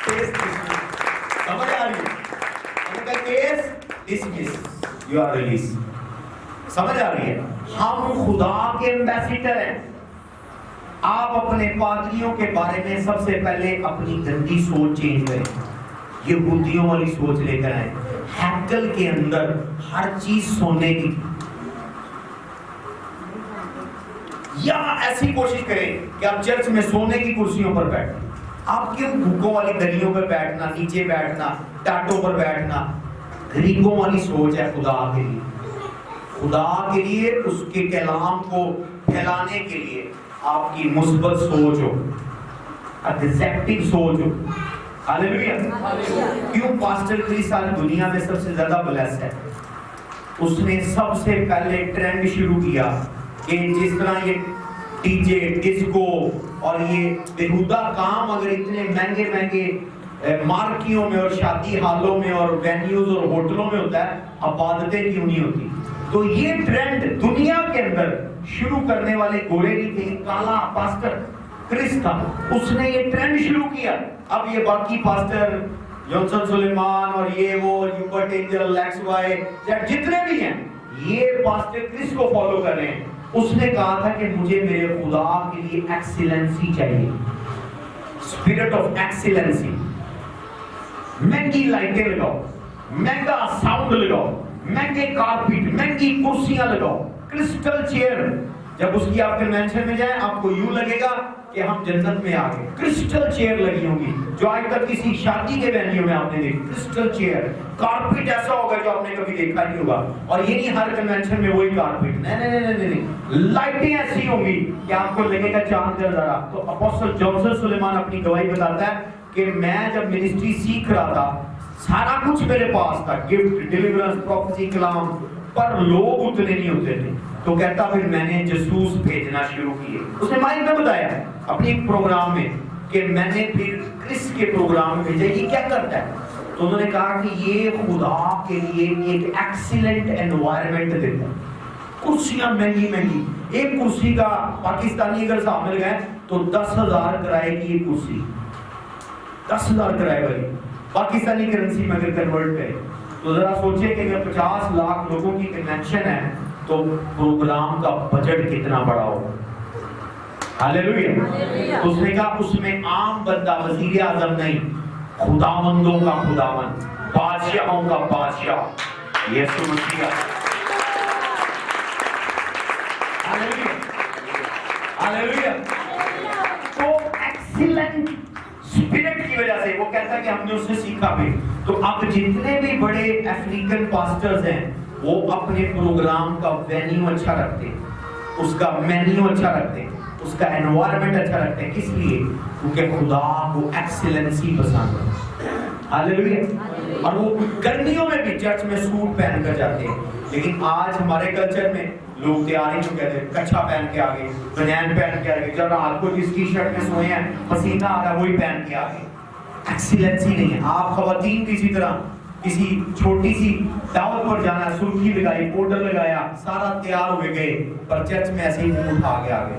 case dismiss. سمجھ آ رہی ہے؟ انہوں نے کہا case dismiss, you are release. سمجھ آ رہی ہے؟ ہم خدا کے ایمبیسیڈر ہیں۔ آپ اپنے پادریوں کے بارے میں سب سے پہلے اپنی گندی سوچ چینج کریں، یہودیوں والی سوچ لے کر آئیں۔ ہیکل کے اندر ہر چیز سونے کی، یا ایسی کوشش کریں کہ آپ چرچ میں سونے کی کرسیوں پر بیٹھیں۔ آپ کیوں بھوکوں والی دریوں پر بیٹھنا، نیچے بیٹھنا، ٹاٹوں پر بیٹھنا؟ غریبوں والی سوچ ہے خدا کے لیے، خدا کے لیے، اس کے کلام کو پھیلانے کے لیے آپ کی مثبت سوچ ہو، ایگزیکٹو سوچ ہو۔ ہاللیلویہ۔ کیوں پاسٹر کرس آج دنیا میں سب سے زیادہ بلیس ہے؟ اس نے سب سے پہلے ٹرینڈ شروع کیا کہ جس طرح یہ ڈی جے، ڈسکو اور یہ بیہودہ کام اگر اتنے مہنگے مہنگے مارکیوں میں اور شادی ہالوں میں اور وینیوز اور ہوٹلوں میں ہوتا ہے، عبادتیں کیوں نہیں ہوتی؟ تو یہ ٹرینڈ دنیا کے اندر شروع کرنے والے گورے نہیں تھے، کالا پاسٹر کرس تھا، اس نے یہ ٹرینڈ شروع کیا۔ اب یہ باقی پاسٹر جانسن سلیمان اور یہ وہ یوبرٹ اینجل، لیکس وائی، جتنے بھی ہیں، یہ پاسٹر کرس کو فالو کر رہے ہیں۔ اس نے کہا تھا کہ مجھے میرے خدا کے لیے ایکسیلنسی چاہیے، اسپرٹ آف ایکسیلنسی۔ مہنگی لائٹیں لگاؤ، مہنگا ساؤنڈ لگاؤ، مہنگے کارپیٹ، مہنگی کرسیاں لگاؤ، کرسٹل چیئر۔ جب اس کی آپ کنونشن میں جائیں آپ کو یوں لگے گا کہ ہم جنت میں آ گئے۔ کرسٹل چیئر لگی ہوں گی جو آج تک کسی شادی کے وینیو میں آپ نے دیکھی، کرسٹل چیئر۔ کارپیٹ ایسا ہوگا جو آپ نے کبھی دیکھا نہیں ہوگا، اور یہ نہیں ہر کنونشن میں وہی کارپیٹ، نہیں، لائٹیں ایسی ہوں گی کہ آپ کو لگے گا چاند کا نظارہ۔ تو اپوسٹل جانسن سلیمان اپنی گواہی بتاتا ہے کہ میں جب منسٹری سیکھ رہا تھا سارا کچھ میرے پاس تھا، گفٹ، ڈیلیورنس، پروفیسی، کلام، پر لوگ اتنے نہیں ہوتے تھے۔ تو کہتا پھر میں نے جاسوس بھیجنا شروع کیے۔ اس نے مائک میں بتایا اپنی ایک پروگرام میں کہ میں نے پھر کرس کے پروگرام میں بھیجا، یہ کیا کرتا ہے؟ تو انہوں نے کہا کہ یہ خدا کے لیے ایک ایکسیلنٹ انوائرمنٹ دیتا ہے۔ کرسیاں مہنگی مہنگی، ایک کرسی کا پاکستانی اگر صاحب مل گئے تو 10,000 کرائے کی یہ کرسی، 10,000 کرائے والی پاکستانی کرنسی میں اگر کنورٹ کرے تو ذرا سوچیں کہ اگر 50 لاکھ لوگوں کی کنونشن ہے تو پروگرام کا بجٹ کتنا بڑا ہوگا۔ ہاللیلویہ۔ اس نے کہا اس میں عام بندہ، وزیر اعظم نہیں، خداوندوں کا خداوند، بادشاہوں کا بادشاہ یسوع مسیح۔ ہاللیلویہ ہاللیلویہ۔ تو ایکسیلنٹ اسپرٹ کی وجہ سے وہ کہتا ہے کہ ہم نے اس سے سیکھا بھی۔ تو اب جتنے بھی بڑے افریقن پاسٹرز ہیں وہ اپنے پروگرام کا وینیو اچھا رکھتے ہیں، اس کا مینیو اچھا رکھتے ہیں، اس کا انوائرمنٹ اچھا رکھتے ہیں۔ کس لیے؟ کیونکہ خدا کو ایکسیلنسی پسند ہے۔ हालेलुया। और वो गर्मियों में भी चर्च में सूट पहन कर जाते हैं, लेकिन आज हमारे कल्चर में लोग तैयारी में कहते हैं कच्छा पहन के आगे, बनियान पहन के आगे, जब रात को जिस टी शर्ट में सोए हैं पसीना आ रहा है वही पहन के आगे। एक्सीलेंसी नहीं है। आप खवातीन किसी तरह किसी छोटी सी दावत पर जाना, सुर्खी लगाई, पाउडर लगाया, सारा तैयार हुए गए, पर चर्च में ऐसे ही मुंह उठा के आ गए।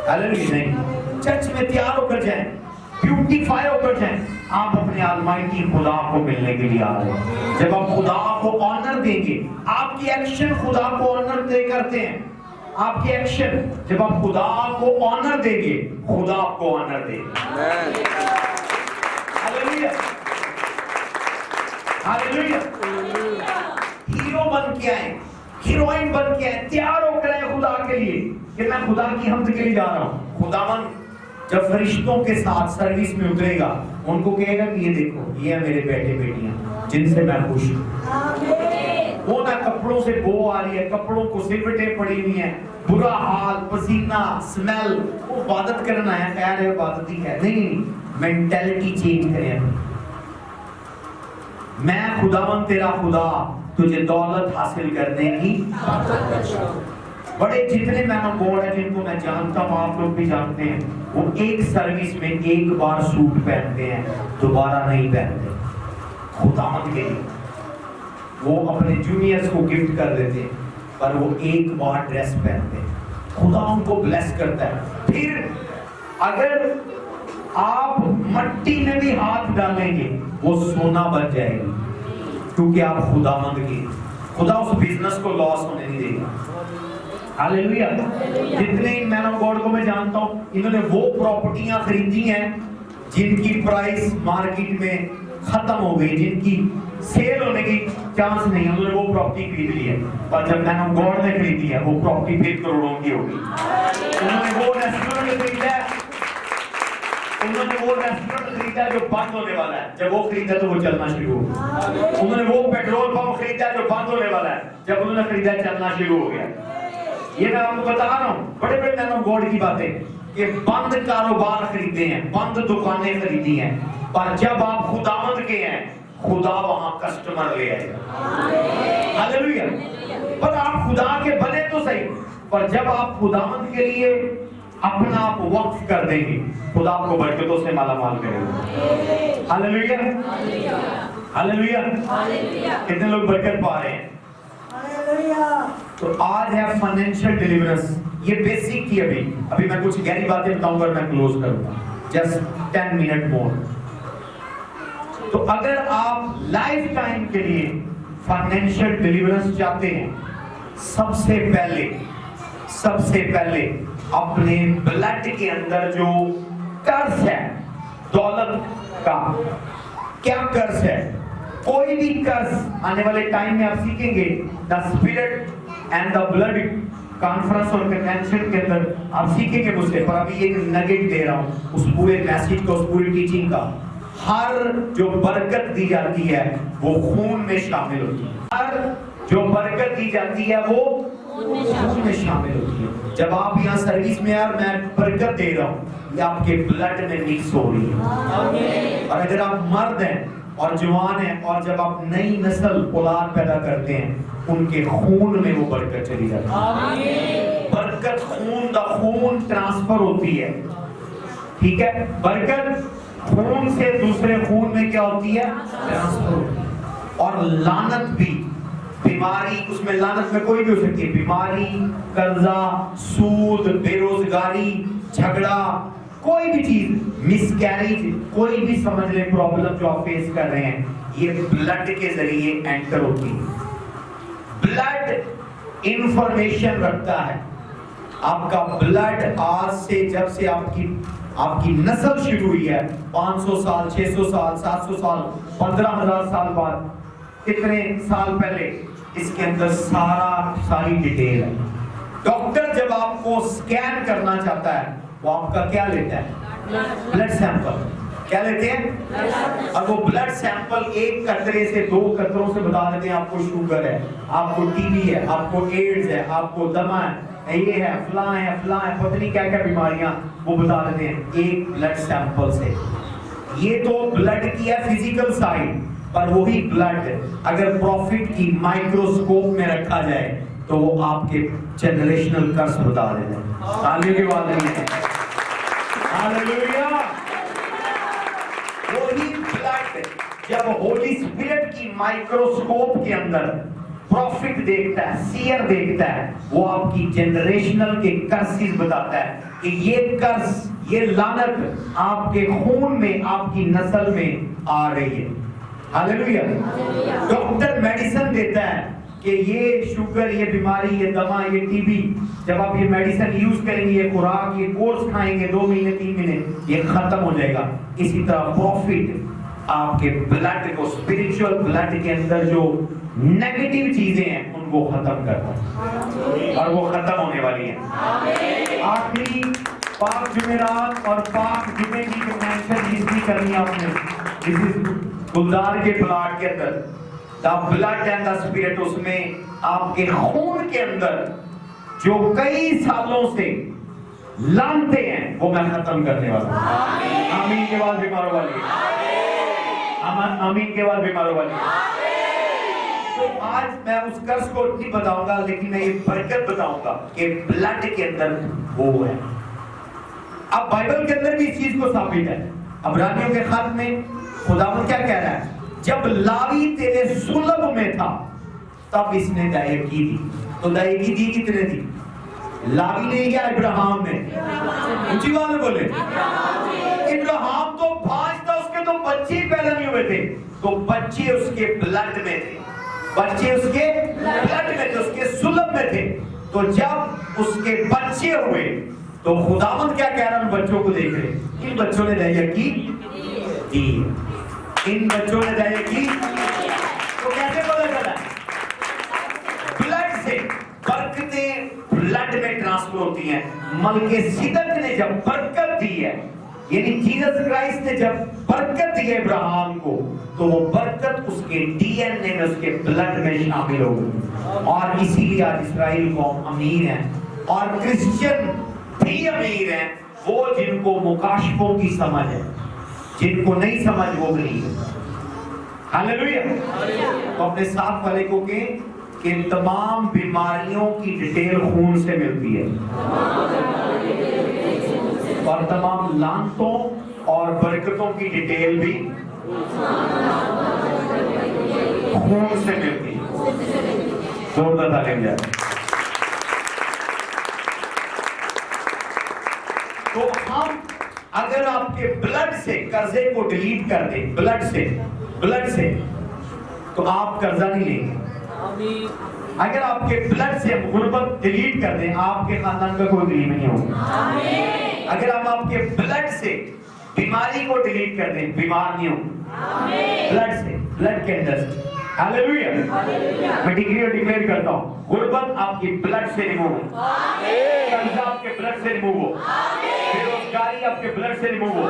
हालेलुया। नहीं, चर्च में तैयार होकर जाएं, ब्यूटीफाई होकर जाएं। आप अपने अलमाइटी खुदा को मिलने के लिए आ रहे हैं। जब आप खुदा को ऑनर देंगे, आपकी एक्शन खुदा को ऑनर दे करते हैं। आपके एक्शन जब आप खुदा को ऑनर देंगे, खुदा आपको ऑनर देगा। Hallelujah, hallelujah. हीरो बन के आए, हीरोइन बन के आए, तैयार होकर आए खुदा के लिए कि मैं खुदा की हमद के लिए जा रहा हूँ। खुदावन जब फरिश्तों के साथ सर्विस में उतरेगा, उनको कहेगा कि ये देखो, ये है मेरे बेटे बेटियां जिनसे मैं खुश हूँ। वो ना कपड़ों से बो आ रही है, कपड़ों को सिलवटें पड़ी हुई हैं, बुरा हाल, पसीना, स्मेल, वो इबादत करना है, खैर है इबादत ही है, नहीं, मेंटालिटी चेंज करें। मैं खुदावन तेरा खुदा तुझे दौलत हासिल करने की। बड़े जितने मैन ऑफ गॉड है जिनको मैं जानता हूँ, आप लोग भी जानते हैं, वो एक सर्विस में एक बार सूट पहनते हैं, दोबारा नहीं पहनते। खुदावंद के लिए वो अपने जूनियर्स को गिफ्ट कर देते हैं, पर वो एक बार ड्रेस पहनते हैं। खुदा उनको ब्लेस करता है। फिर अगर आप मट्टी में भी हाथ डालेंगे, वो सोना बन जाएगी, क्योंकि आप खुदावंद की। खुदा उस बिजनेस को लॉस होने नहीं देगा। हालेलुया। जितने मैन ऑफ गॉड को मैं जानता हूँ, इन्होंने वो प्रॉपर्टियां खरीदी हैं जिनकी प्राइस मार्केट में खत्म हो गई, जिनकी सेल होने की चांस नहीं है, उन्होंने वो प्रॉपर्टी खरीद ली है। पर जब मैन ऑफ गॉड ने खरीदी है, वो प्रॉपर्टी फिर करोड़ों की होगी। उन्होंने वो रेस्टोरेंट खरीदा है, उन्होंने वो रेस्टोरेंट खरीदा जो बंद होने वाला है, जब वो खरीदा तो वो चलना शुरू हो गया। उन्होंने वो पेट्रोल पंप खरीदा जो बंद होने वाला है, जब उन्होंने खरीदा चलना शुरू हो गया। ये मैं आपको बता रहा हूँ, बड़े बड़े मैन ऑफ गॉड की बातें, कि बंद कारोबार खरीदे हैं, बंद दुकानें खरीदी हैं, पर जब आप खुदावंद के हैं, खुदा वहां कस्टमर ले आएगा। हालेलुया। पर आप खुदा के बने तो सही, पर जब आप खुदावंद के लिए अपना आप वक्फ कर देंगे, खुदा आपको बरकतों से मालामाल करेगा। Hallelujah, hallelujah. कितने लोग बरकत पा रहे हैं? तो आज है फाइनेंशियल डिलीवरेंस। ये बेसिक थी। अभी मैं कुछ गहरी बातें बताऊंगा और मैं क्लोज करूंगा, जस्ट 10 मिनट मोर। तो अगर आप लाइफ टाइम के लिए फाइनेंशियल डिलीवरेंस चाहते हैं, सबसे पहले अपने ब्लड के अंदर जो कर्ज है, दौलत का क्या कर्ज है, कोई भी कर्ज आने वाले टाइम में आप सीखेंगे। The spirit and the blood conference और कन्वेंशन के अंदर आप सीखेंगे मुझसे, पर अभी एक नगेट दे रहा हूं उस पूरे मैसेज का, उस पूरी टीचिंग का। हर जो बरकत दी जाती है वो खून में शामिल होती है। हर जो बरकत दी जाती है वो खून में शामिल होती है। जब आप यहाँ सर्विस में यार मैं बरकत दे रहा हूँ, ये आपके ब्लड में मिक्स हो रही है। और अगर आप मर्द हैं और जवान हैं, और जब आप नई नस्ल औलाद पैदा करते हैं, उनके खून में वो बरकत चली जाती है। बरकत खून ट्रांसफर होती है, ठीक है। बरकत खून से दूसरे खून में क्या होती है? ट्रांसफर होती है। और लानत भी, बीमारी, उसमें लानत में कोई भी हो सकती है, बीमारी, कर्जा, सूद, बेरोजगारी, झगड़ा, कोई भी चीज, मिसकैरेज, कोई भी समझ ले प्रॉब्लम जो आप फेस कर रहे हैं, ये ब्लड के जरिए एंटर होती है। ब्लड इंफॉर्मेशन रखता है। आपका ब्लड आज से, जब से आपकी नस्ल शुरू हुई है, 500 साल, 600 साल, 700 साल, 15,000 साल बाद, कितने साल पहले, इसके अंदर सारी डिटेल है। डॉक्टर जब आपको स्कैन करना चाहता है, वो आपका क्या लेता है? Blood sample. क्या लेते हैं? और वो ब्लड सैंपल एक कतरे से 2 कतरों से बता देते हैं आपको शुगर है, आपको टीबी है, आपको एड्स है, आपको दमा है, ये है, फलां है, पता नहीं क्या क्या बीमारियां वो बता देते हैं एक ब्लड सैंपल से। یہ تو بلڈ کی ہے فزیکل سائڈ، پر وہی بلڈ اگر پروفٹ کی مائکروسکوپ میں رکھا جائے تو وہ آپ کے جنریشنل کرس بتا دیتے ہیں. تالیوں کی بات نہیں ہے. ہاللیلویا. وہی بلڈ جب ہولی اسپرٹ کی مائکروسکوپ کے اندر پروفٹ دیکھتا ہے، سیئر دیکھتا ہے، وہ آپ کی جنریشنل کے کرسز بتاتا ہے کہ یہ کرس، یہ لعنت آپ کے خون میں، آپ کی نسل میں آ رہی ہے. ہاللیلویا. ڈاکٹر میڈیسن دیتا ہے کہ یہ شوگر، یہ بیماری، یہ دما، یہ ٹی بی، جب آپ یہ میڈیسن یوز کریں گے، یہ خوراک، یہ کورس کھائیں گے 2 مہینے 3 مہینے، یہ ختم ہو جائے گا. اسی طرح پروفٹ آپ کے بلڈ کو، اسپرچل بلڈ کے اندر جو نیگیٹو چیزیں ہیں ان کو ختم کرتا ہے، اور وہ ختم ہونے والی ہیں. آخری پاک جمعرات اور پاک جمعے کی کنونشن جس بھی کرنی ہے آپ نے، جس گلدار کے پلاٹ کے اندر the blood and the spirit, اس میں آپ کے خون کے اندر جو کئی سالوں سے لانتے ہیں وہ میں ختم کرنے والا ہوں. آمین کے بعد بیماروں والی ہے. آمین کے بعد بیماروں والی ہے. تو آج میں اس کرس کو نہیں بتاؤں گا، لیکن میں یہ برکت بتاؤں گا کہ بلڈ کے اندر وہ ہے. اب بائبل کے اندر بھی اس چیز کو ثابت ہے. عبرانیوں کے خط میں خداوند کیا کہہ رہا ہے؟ جب لاوی تیرے صلب میں تھا تب اس نے دائیکی دی. تو دائیکی دی کتنے دی؟ لاوی نے یا ابراہیم نے؟ اونچی والے بولے. ابراہیم تو بھانج تھا، اس کے تو بچے ہی پیدا نہیں ہوئے تھے، تو بچے اس کے بلڈ میں تھے، بچے اس کے بلڈ میں تھے، اس کے صلب میں تھے. تو جب اس کے بچے ہوئے تو خداوند کیا کہہ رہا ہے ان بچوں کو دیکھ رہے، ان بچوں نے دائیکی دی، ان بچوں نے دائیکی. تو کیسے پتہ چلا؟ بلڈ سے برکتیں بلڈ میں ٹرانسفر ہوتی ہیں. ملکے صدق نے جب برکت دی ہے، یعنی جیسس کرائسٹ نے جب برکت دی ہے ابراہیم کو، تو وہ برکت اس کے ڈی این اے میں، اس کے بلڈ میں شامل ہو گئی. اور اسی لیے آج اسرائیل قوم امیر ہے، اور کرسچن بھی امیر ہیں، وہ جن کو مکاشفوں کی سمجھ ہے، جن کو نہیں سمجھ وہ غریب ہے. ہاللیلویا. تو اپنے ساتھ والے کو کہ تمام بیماریوں کی ڈیٹیل خون سے ملتی ہے، اور تمام لعنتوں اور برکتوں کی ڈیٹیل بھی خون سے ملتی ہے. زوردار تعلیم جائے. تو ہم اگر آپ کے بلڈ سے قرضے کو ڈیلیٹ کر دیں، بلڈ سے تو آپ قرضہ نہیں لیں گے. اگر آپ کے بلڈ سے غربت ڈیلیٹ کر دیں، آپ کے خاندان کا کوئی غریب نہیں ہوگا. اگر ہم آپ کے بلڈ سے بیماری کو ڈیلیٹ کر دیں، بیمار نہیں ہوگا. بلڈ سے، بلڈ کے اندر سے. ہاللیلویا. میں ڈگری اور ڈکلیئر کرتا ہوں، غربت آپ کی بلڈ سے ریموو ہو، قرضہ آپ کے بلڈ سے ریموو ہو، بے روزگاری آپ کے بلڈ سے ریموو ہو،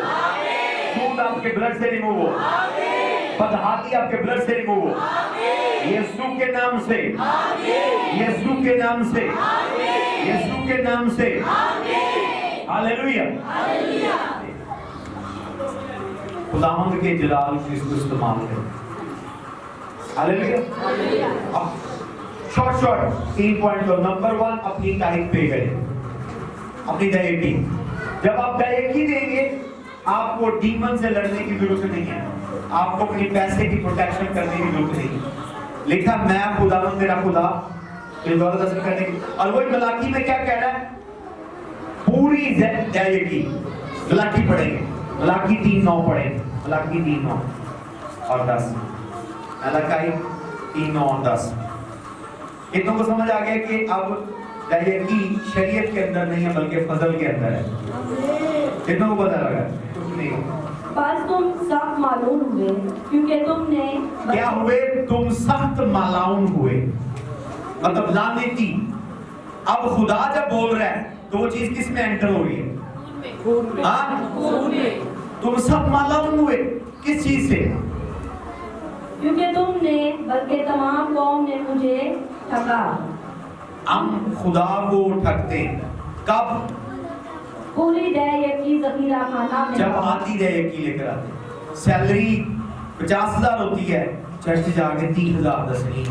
سود آپ کے بلڈ سے ریموو ہو، بدحالی آپ کے بلڈ سے ریموو ہو. یسوع کے نام سے، یسوع کے نام سے، یسوع کے نام سے. ہاللیلویا. خداوند کے جلال کو اس کو استعمال کریں. ہاللیلویا. اب شارٹ 3 پوائنٹ. نمبر 1، اپنی ٹائپ پے کریں، اپنی دائیکی. جب آپ دائیکی دیں گے، آپ کو ڈیمن سے لڑنے کی ضرورت نہیں ہے، آپ کو اپنی پیسے کی پروٹیکشن کرنے کی ضرورت نہیں ہے. لکھا میں خداوند تیرا خدا یہ دولت حاصل کرنے کی. اور وہی ملاکی میں کیا کہہ رہا ہے؟ پوری دائیکی. ملاکی پڑھیں گے، ملاکی 3:9 پڑھیں گے، ملاکی 3:9 اور 10. ملاکی 3:9 اور 10. اتنوں کو سمجھ آ گیا کہ اب دائیکی شریعت کے اندر نہیں ہے بلکہ فضل کے اندر ہے. اتنوں کو پتہ لگا؟ کچھ نہیں. بس تم سخت معلوم ہوئے کیونکہ تم نے کیا ہوئے؟ تم سخت مالعون ہوئے، مطلب لعنتی. اب خدا جب بول رہا ہے تو وہ چیز کس میں انٹر ہو رہی ہے؟ تم سخت مالعون ہوئے کس چیز سے؟ کیونکہ تم نے بلکہ تمام قوم نے مجھے ٹھگا. ہم خدا کو ٹھگتے ہیں کب؟ پوری دائیکی ذخیرہ خانہ میں جب آتی دائیکی لے کر آتے. सैलरी 50,000 होती है, चर्च जाके 30,000 दसनी,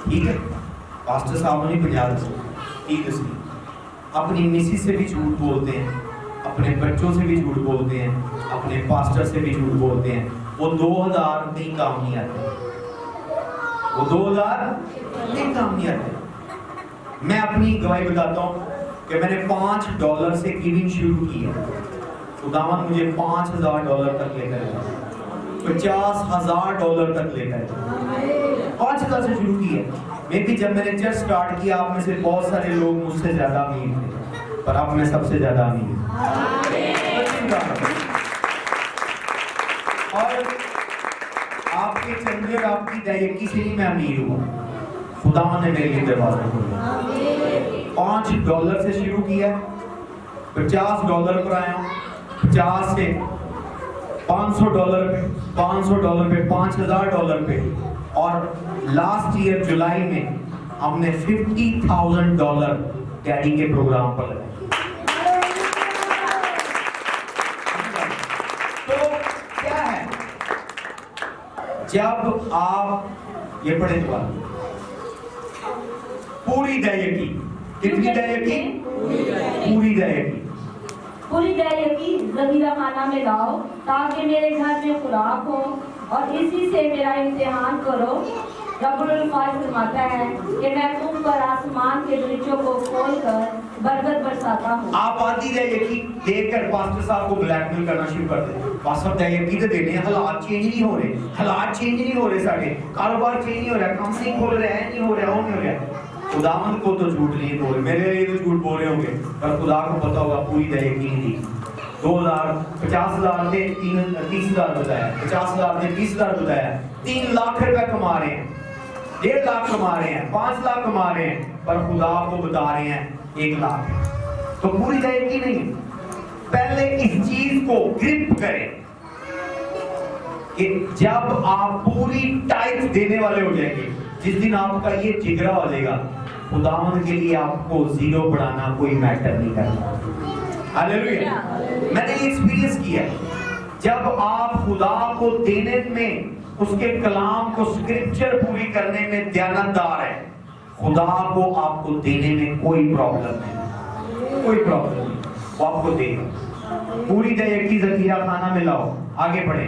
ठीक है, पास्टर साहब ने 50 दसनी, 30 दसनी। अपनी मिसिस से भी झूठ बोलते हैं, अपने बच्चों से भी झूठ बोलते हैं, अपने पास्टर से भी झूठ बोलते हैं। वो 2000 कहीं काम नहीं आते, वो 2000 कहीं काम नहीं आते। मैं अपनी गवाही बताता हूँ कि मैंने $5 से गिविंग शुरू की है, खुदावन मुझे $5,000 तक लेकर गया, $50,000 तक लेकर गया। 5,000 से शुरू की है। मैं भी जब मैंने चर्च स्टार्ट किया, आप में से बहुत सारे लोग मुझसे ज्यादा अमीर थे, पर अब मैं सबसे ज्यादा अमीर हूँ। और आपके चंदे और आपकी दयाकी से ही मैं अमीर हुआ। खुदावन ने मेरे लिए दरवाजा खोला। $5 से शुरू किया, $50 पर आया, 50 से $500 पे, $500 पे, $5,000 पे, और लास्ट ईयर जुलाई में हमने $50,000 डैडी के प्रोग्राम पर लगाए। तो क्या है, जब आप ये पढ़े तो पूरी दयाकी, कितनी दयाकी? पूरी दयाकी। पूरी दयाकी ज़ख़ीरा खाना में लाओ, ताकि मेरे घर में खुराक हो, और इसी से मेरा इम्तिहान करो। रब्बुल फ़ाज़िल फरमाता है कि मैं तुम पर आसमान के दरीचों को खोलकर बरकत बरसाता हूँ। आप आधी दयाकी देकर पास्टर साहब को ब्लैकमेल करना शुरू कर देते। पास्टर साहब दयाकी तो देने, हालात चेंज नहीं हो रहे, हालात चेंज नहीं हो रहे, साढ़े कारोबार चेंज नहीं हो रहा, कंपनी खोल रहे हैं, नहीं हो रहा, वो नहीं हो रहा। खुदावंद को तो झूठ नहीं बोल रहे, मेरे लिए तो झूठ बोल रहे होंगे, पर खुदा को पता होगा पूरी दयाकी नहीं दी। 50,000 ने 30,000 बताया, 50,000 ने 30,000 बताया, 3 लाख रुपए कमा रहे हैं, 1.5 लाख कमा रहे हैं, 5 लाख कमा रहे हैं, पर खुदा को बता रहे हैं 1 लाख। तो पूरी दयाकी नहीं। पहले इस चीज को ग्रिप करें कि जब आप पूरी टाइप देने वाले हो जाएंगे, जिस दिन आपका ये जिगरा हो जाएगा, खुदावंद के लिए आपको जीरो बढ़ाना कोई मैटर नहीं करता। हालेलुया। मैंने ये एक्सपीरियंस किया, जब आप खुदा को देने में, उसके कलाम को, स्क्रिप्चर पूरी करने में दयानतदार है, खुदा को आपको देने में कोई प्रॉब्लम नहीं, कोई प्रॉब्लम नहीं, वो आपको देगा। पूरी दयाकी ज़ख़ीरा खाना में लाओ, आगे बढ़े।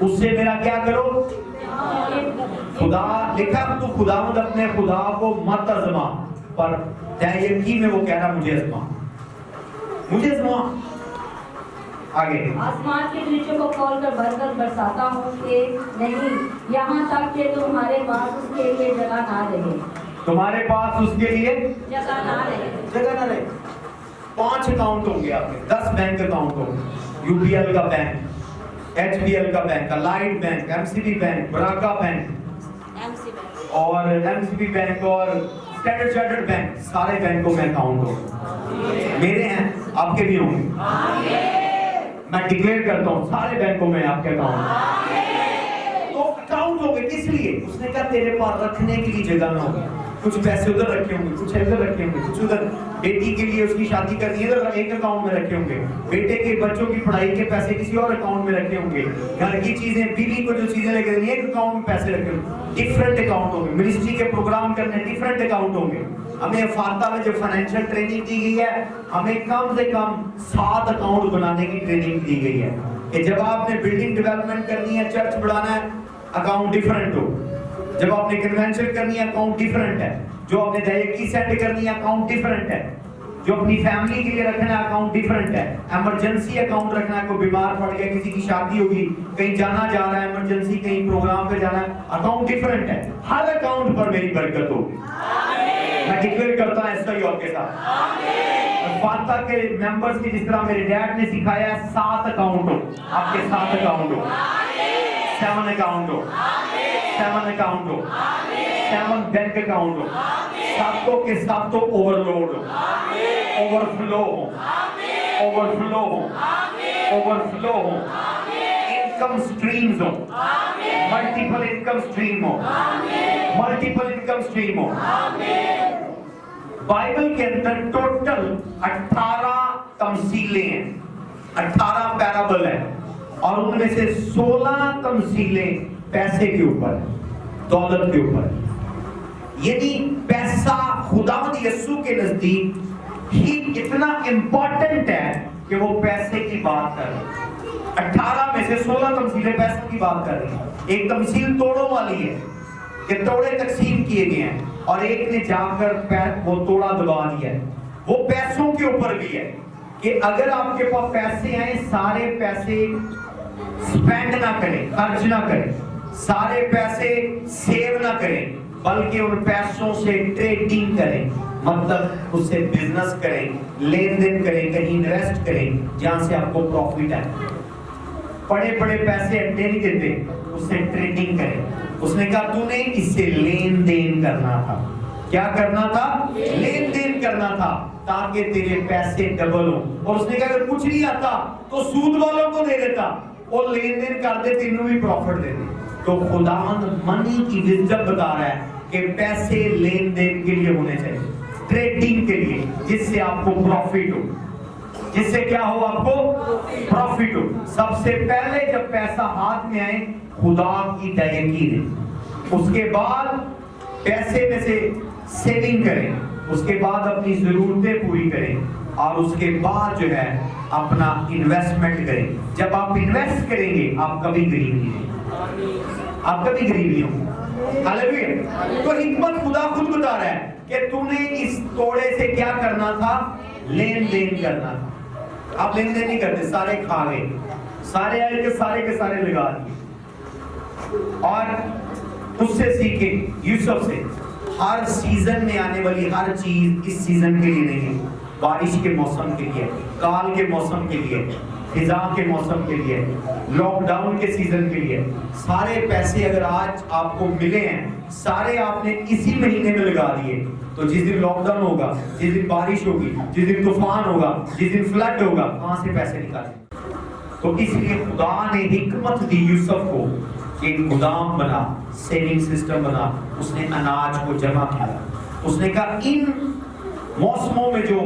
उससे मेरा क्या करो? खुदा लिखा, तो खुदावंद अपने खुदा को मत आज़मा, पर दयाकी में वो कह रहा मुझे आज़मा, मुझे आज़मा। आगे, आसमान के दरीचों को खोलकर बरकत बरसाता हूँ कि नहीं, यहाँ तक कि तुम्हारे पास उसके लिए जगह ना रहे, तुम्हारे पास उसके लिए जगह ना रहे, जगह ना रहे। 5 अकाउंट होंगे आपके, 10 बैंक अकाउंट होंगे, यूपीएल का बैंक, एचबीएल का bank, light bank, MCB bank, Baraka bank, और एमसीबी बैंक और स्टैंडर्ड चार्टर्ड बैंक, सारे बैंकों में अकाउंट होंगे। मेरे हैं, आपके भी होंगे। मैं डिक्लेयर करता हूँ, सारे बैंकों में आपके अकाउंट। तो अकाउंट होंगे किस लिए? उसने कहा तेरे पास रखने के लिए जगह ना होगी, कुछ पैसे उधर रखे होंगे, कुछ इधर रखे होंगे, कुछ उधर, बेटी के लिए उसकी शादी करनी है इधर एक अकाउंट में रखे होंगे, बेटे के बच्चों की पढ़ाई के पैसे किसी और अकाउंट में रखे होंगे, घर की चीजें, बीवी को जो चीजें लेके देनी है एक अकाउंट में पैसे रखे होंगे, डिफरेंट अकाउंट होंगे। मिनिस्ट्री के प्रोग्राम करने डिफरेंट अकाउंट होंगे। हमें फाता में जो फाइनेंशियल ट्रेनिंग दी गई है, हमें कम से कम 7 अकाउंट बनाने की ट्रेनिंग दी गई है कि जब आपने बिल्डिंग डेवलपमेंट करनी है, चर्च बढ़ाना है, अकाउंट डिफरेंट हो, जब आपने कन्वेंशन करनी है अकाउंट डिफरेंट है, जो आपने दयाकी सेंड करनी है अकाउंट डिफरेंट है, जो अपनी फैमिली के लिए रखना है अकाउंट डिफरेंट है, इमरजेंसी अकाउंट रखना है, कोई बीमार पड़ गया, किसी की शादी होगी, कहीं जाना जा रहा है इमरजेंसी, कहीं प्रोग्राम पे जाना है, अकाउंट डिफरेंट है। हर अकाउंट पर मेरी बरकत होगी, मैं डिक्लेयर करता हूं ऐसा ही आपके साथ। फाता के मेंबर्स की जिस तरह मेरे डैड ने सिखाया, 7 अकाउंट हो, आपके 7 अकाउंट हो, 7 अकाउंट हो, 7 अकाउंट हो, 7 बैंक अकाउंट हो, सातों के सातों ओवरलोड हो, ओवरफ्लो हो, ओवरफ्लो हो, ओवरफ्लो हो, इनकम स्ट्रीम्स हो, मल्टीपल इनकम स्ट्रीम हो, मल्टीपल इनकम स्ट्रीम हो। बाइबल के अंदर टोटल 18 तमसीलें हैं, 18 पैराबल है, और उनमें से 16 तमसीलें पैसे के ऊपर है, दौलत के ऊपर है। यानी पैसा खुदावंद यीशु के नजदीक ही इतना इंपॉर्टेंट है कि वो पैसे की बात कर रहे हैं। 18 में से 16 तमसीलें पैसों की बात कर रही हैं। एक तमसील तोड़ों वाली है कि तोड़े तकसीम किए गए हैं और एक ने जाकर वो तोड़ा दबा दिया है। वो पैसों के ऊपर भी है कि अगर आपके पास पैसे आए, सारे पैसे स्पेंड ना करें, खर्च ना करें, सारे पैसे सेव ना करें, बल्कि उन पैसों से ट्रेडिंग करें, मतलब उससे बिजनेस करें, लेन देन करें, कहीं इन्वेस्ट करें जहां से आपको प्रॉफिट है। बड़े बड़े पैसे अड्डे नहीं देते, उससे ट्रेडिंग करें। उसने कहा तूने इससे लेन देन करना था। क्या करना था? लेन देन करना था, ताकि तेरे पैसे डबल हो। और उसने कहा अगर कुछ नहीं आता तो सूद वालों को दे देता और लेन देन कर दे, तीनों भी प्रॉफिट दे दे। तो खुदावंद मनी की विजडम बता रहा है कि पैसे लेन देन के लिए होने चाहिए, ट्रेडिंग के लिए, जिससे आपको प्रॉफिट हो, जिससे क्या हो? आपको प्रॉफिट हो। सबसे पहले जब पैसा हाथ में आए, खुदा की दयाकी दे, उसके बाद पैसे में से सेविंग करें, उसके बाद अपनी जरूरतें पूरी करें और उसके बाद जो है अपना इन्वेस्टमेंट करें। जब आप इन्वेस्ट करेंगे आप कभी गरीब नहीं होंगे, आप कभी गरीब नहीं होंगे। हालेलुया। तो हिकमत खुदा खुद बता रहा है कि तूने इस तोड़े से क्या करना था? लेन देन करना था। आप लेन देन नहीं करते, सारे खा गए, सारे आए के सारे लगा दिए। और उससे सीखे, यूसुफ से, हर सीजन में आने वाली हर चीज इस सीजन के लिए नहीं है। बारिश के मौसम के लिए, काल के मौसम के लिए, फिजा के मौसम के लिए, लॉकडाउन के सीजन के लिए, सारे पैसे अगर आज आपको मिले हैं, सारे आपने इसी महीने में लगा दिए, तो जिस दिन लॉकडाउन होगा, जिस दिन बारिश होगी, जिस दिन तूफान होगा, जिस दिन फ्लड होगा, कहां से पैसे निकालें? तो इसलिए खुदा ने हिकमत दी यूसुफ को, एक गोदाम बना, सेविंग सिस्टम बना, उसने अनाज को जमा किया। उसने कहा इन मौसमों में जो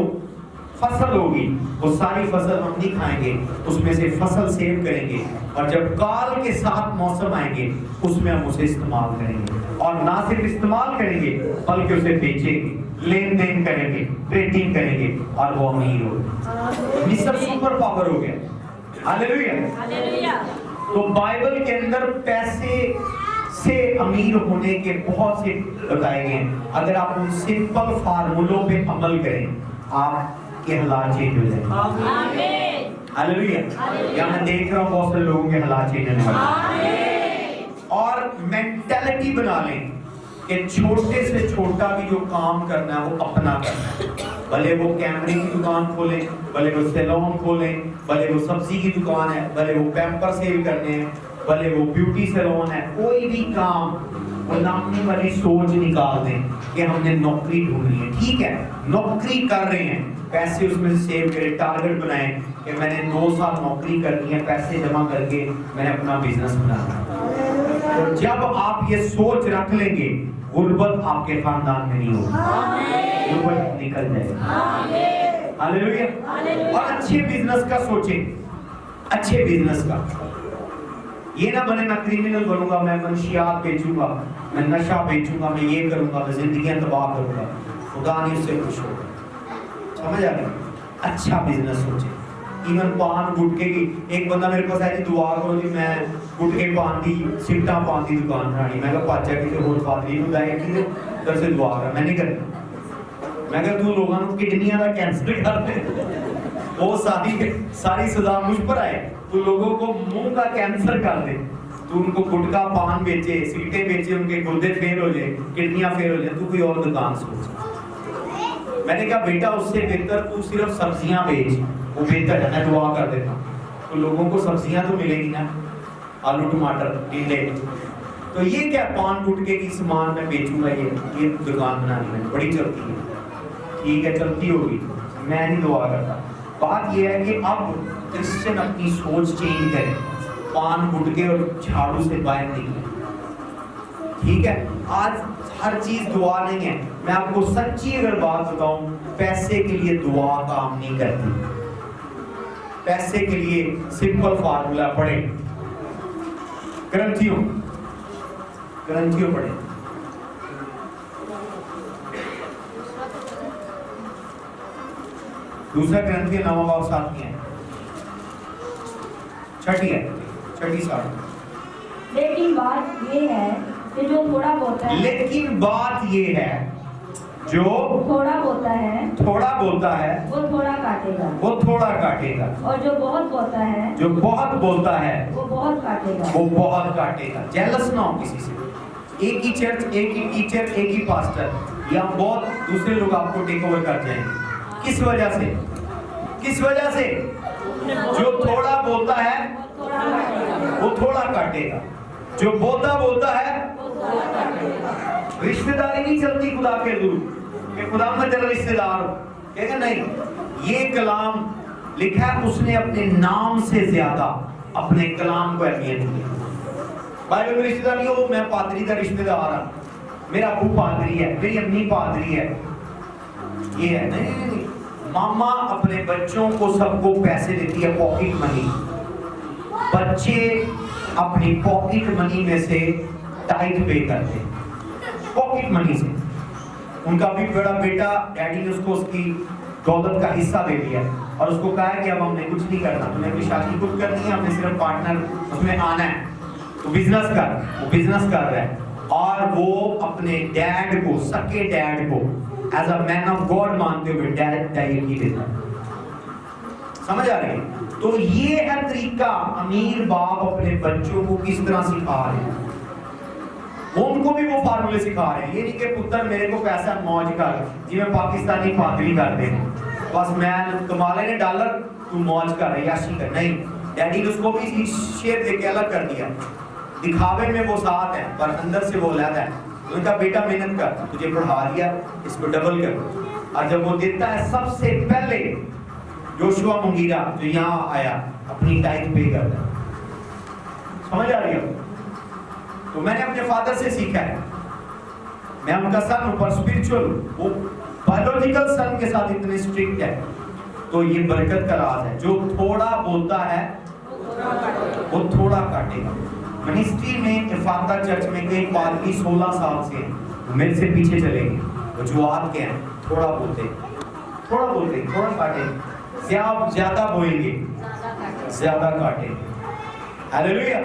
फसल होगी वो सारी फसल हम नहीं खाएंगे, उसमें से फसल सेव करेंगे और जब काल के साथ मौसम आएंगे उसमें हम उसे इस्तेमाल करेंगे। और ना सिर्फ इस्तेमाल करेंगे बल्कि उसे बेचेंगे, लेन देन करेंगे, ट्रेडिंग करेंगे और वो अमीर होगा। मिस्र सुपर पावर हो गया। हालेलुया। तो बाइबल के अंदर पैसे से अमीर होने के बहुत से बताए गए हैं। अगर आप उन सिंपल फार्मूलों पे अमल करें, आपके हालात चेंज हो जाएंगे। आमीन। हालेलुया। या मैं देख रहा हूँ बहुत सारे लोगों के हालात चेंज होने वाले। और मेंटालिटी बना लें कि छोटे से छोटा भी जो काम करना है वो अपना करना है। भले वो कैमरे की दुकान खोलें, भले वो सैलून खोलें, भले वो सब्जी की दुकान है, भले वो पैम्पर सेल करने हैं, भले वो ब्यूटी सैलून है, कोई भी काम, वो नामने वाली सोच निकाल दें कि हमने नौकरी ढूंढनी है। ठीक है, नौकरी कर रहे हैं, पैसे उसमें से सेव करें, टारगेट बनाएं कि मैंने 2 साल नौकरी करनी है, पैसे जमा करके मैंने अपना बिजनेस बनाना है। तो जब आप ये सोच रख लेंगे, गुर्बत आपके खानदान में नहीं होगी, गुर्बत निकल जाएगी। हालेलुया। और अच्छे बिजनेस का सोचें, अच्छे बिजनेस का। ये ना बने मैं क्रिमिनल बनूंगा, मैं मंशियात बेचूंगा, मैं नशा बेचूंगा, मैं ये करूंगा, मैं जिंदगियां तबाह करूंगा, खुदा नहीं उससे खुश होगा। समझ आ रही? अच्छा बिजनेस सोचे। इवन पान गुटके की, एक बंदा मेरे पास आया जी दुआ करो जी मैं गुटके पान दी सिगटा पान दी दुकान बनानी। मैं कहा पाचा किसी होर फादरी नूं लै के दर से दुआ कर, मैं नहीं करनी। मैं कहा तू लोगों को किडनियां का कैंसर कर दे, वो सारी सजा मुझ पर आए, तू लोगों को मुंह का कैंसर कर दे, तू उनको गुटका पान बेचे, सिगटे बेचे, उनके गुर्दे फेल हो जाए, किडनियां फेल हो जाए, तू कोई और दुकान सोच। मैंने कहा बेटा उससे बेहतर तू सिर्फ सब्जियां बेच, वो बेहतर है, मैं दुआ कर देता हूँ। तो लोगों को सब्जियां तो मिलेगी ना, आलू टमाटर टिंडे। तो ये क्या पान गुटके की सामान मैं बेचूंगा, ये दुकान बनानी है, बड़ी चलती है, ठीक है चलती होगी, मैं नहीं दुआ करता। बात ये है कि अब क्रिश्चियन अपनी सोच चेंज करें, पान गुटके और झाड़ू से बाहर निकले। ठीक है, आज हर चीज दुआ नहीं है। मैं आपको सच्ची अगर बात बताऊं, पैसे के लिए दुआ काम नहीं करती। पैसे के लिए सिंपल फार्मूला पढ़े, ग्रंथियों पढ़े। दूसरा ग्रंथी 9वां बाब 7 है, छठी साल। लेकिन बात ये है कि जो थोड़ा बोता है, लेकिन बात ये है जो थोड़ा बोता है थोड़ा बोलता है वो थोड़ा काटेगा, वो थोड़ा काटेगा, और जो बहुत बोता है जो बहुत बोलता है वो बहुत काटेगा। वो बहुत काटेगा। जेलस ना हो किसी से। एक ही चर्च, एक ही टीचर, एक ही पास्टर, या बहुत दूसरे लोग आपको टेक ओवर कर जाएंगे। किस वजह से? किस वजह से? जो थोड़ा बोलता है वो थोड़ा काटेगा, जो बोलता है। रिश्तेदारी नहीं चलती खुदा के दूर कि खुदा मैं तेरा रिश्तेदार हूं, कहेगा नहीं। ये कलाम लिखा है उसने अपने नाम से ज्यादा अपने कलाम को अहमियत दी। बाइबल में रिश्तेदार नहीं हो, मैं पादरी का रिश्तेदार हूं, मेरा अबू पादरी है, मेरी अम्मी पादरी है, ये है नहीं। मामा अपने बच्चों को सबको पैसे देती है, पॉकेट मनी। बच्चे अपनी पॉकेट मनी में से टाइट पे करते हैं, पॉकेट मनी से। उनका भी बड़ा बेटा, डैडी ने उसको उसकी दौलत का हिस्सा दे दिया और उसको कहा है कि अब हमने कुछ नहीं करना, तुम्हें अपनी शादी खुद करनी है, हमने सिर्फ पार्टनर उसमें आना है, तो बिजनेस कर। वो बिजनेस कर रहा है और वो अपने डैड को, सके डैड को as a man of God मानते हुए डैड ही देता है। समझ आ रही है? तो ये है तरीका अमीर बाप अपने बच्चों को किस तरह सिखा रहे हैं। वो उनको भी वो फार्मूले सिखा रहे हैं। ये नहीं कि पुत्र मेरे को पैसा मौज कर, जिਵੇਂ पाकिस्तानी पादरी करते हैं, बस मैं कमा लेने डॉलर, तू मौज कर, याशी कर। नहीं, डैडी ने उसको भी शेर देके अलग कर दिया। दिखावे में वो साथ है पर अंदर से वो अलग है। उनका बेटा मेहनत कर, तुझे पढ़ा दिया, इसको डबल कर। और जब वो देता है सबसे पहले जोशुआ मुंगीरा जो यहाँ आया अपनी टाइम पे करता है। समझ आ रही है? तो मैंने अपने फादर से सीखा है। मैं उनका सन हूं पर स्पिरिचुअल, वो बायोलॉजिकल सन के साथ इतने स्ट्रिक्ट है। तो ये बरकत का राज है। जो थोड़ा बोलता है वो थोड़ा काटेगा। मिनिस्ट्री में इफाता चर्च में कई पादरी 16 साल से हैं, मेरे से पीछे चलेंगे। वो जो के हैं, थोड़ा बोलते थोड़ा काटेंगे, ज्यादा बोएंगे, ज्यादा काटेंगे। Hallelujah,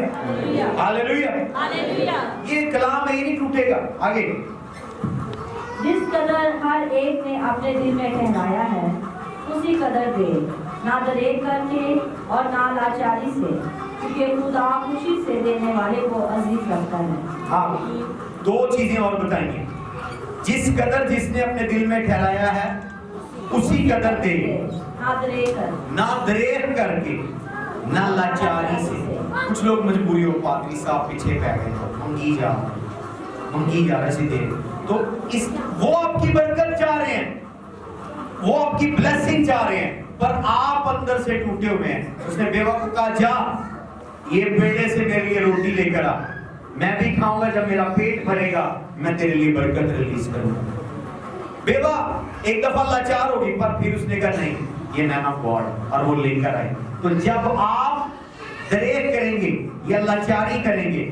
hallelujah, hallelujah. ये कलाम है, ये नहीं टूटेगा। आगे, जिस कदर हर एक ने अपने दिल में ठहराया है उसी कदर दे, ना दरेक करके और ना लाचारी से, क्योंकि खुदा खुशी से देने वाले को अजीज रखता है। हाँ, दो चीजें और बताएंगे। जिस कदर जिसने अपने दिल में ठहराया है उसी कदर दे, ना दरेक करके ना लाचारी से। कुछ लोग मजबूरी हो, पादरी साहब पीछे पै गए, मंगी जा रहे दे, तो इस वो आपकी बरकत चाह रहे हैं, वो आपकी ब्लेसिंग चाह रहे हैं, पर आप अंदर से टूटे हुए हैं। उसने बेवा को कहा, जा ये बेटे से मेरे लिए रोटी लेकर आ, मैं भी खाऊंगा, जब मेरा पेट भरेगा मैं तेरे लिए बरकत रिलीज करूंगा। बेवा एक दफा लाचार होगी, पर फिर उसने कहा नहीं, ये मैन ऑफ गॉड, और वो लेकर आए। तो जब आप दरेक करेंगे या लाचारी करेंगे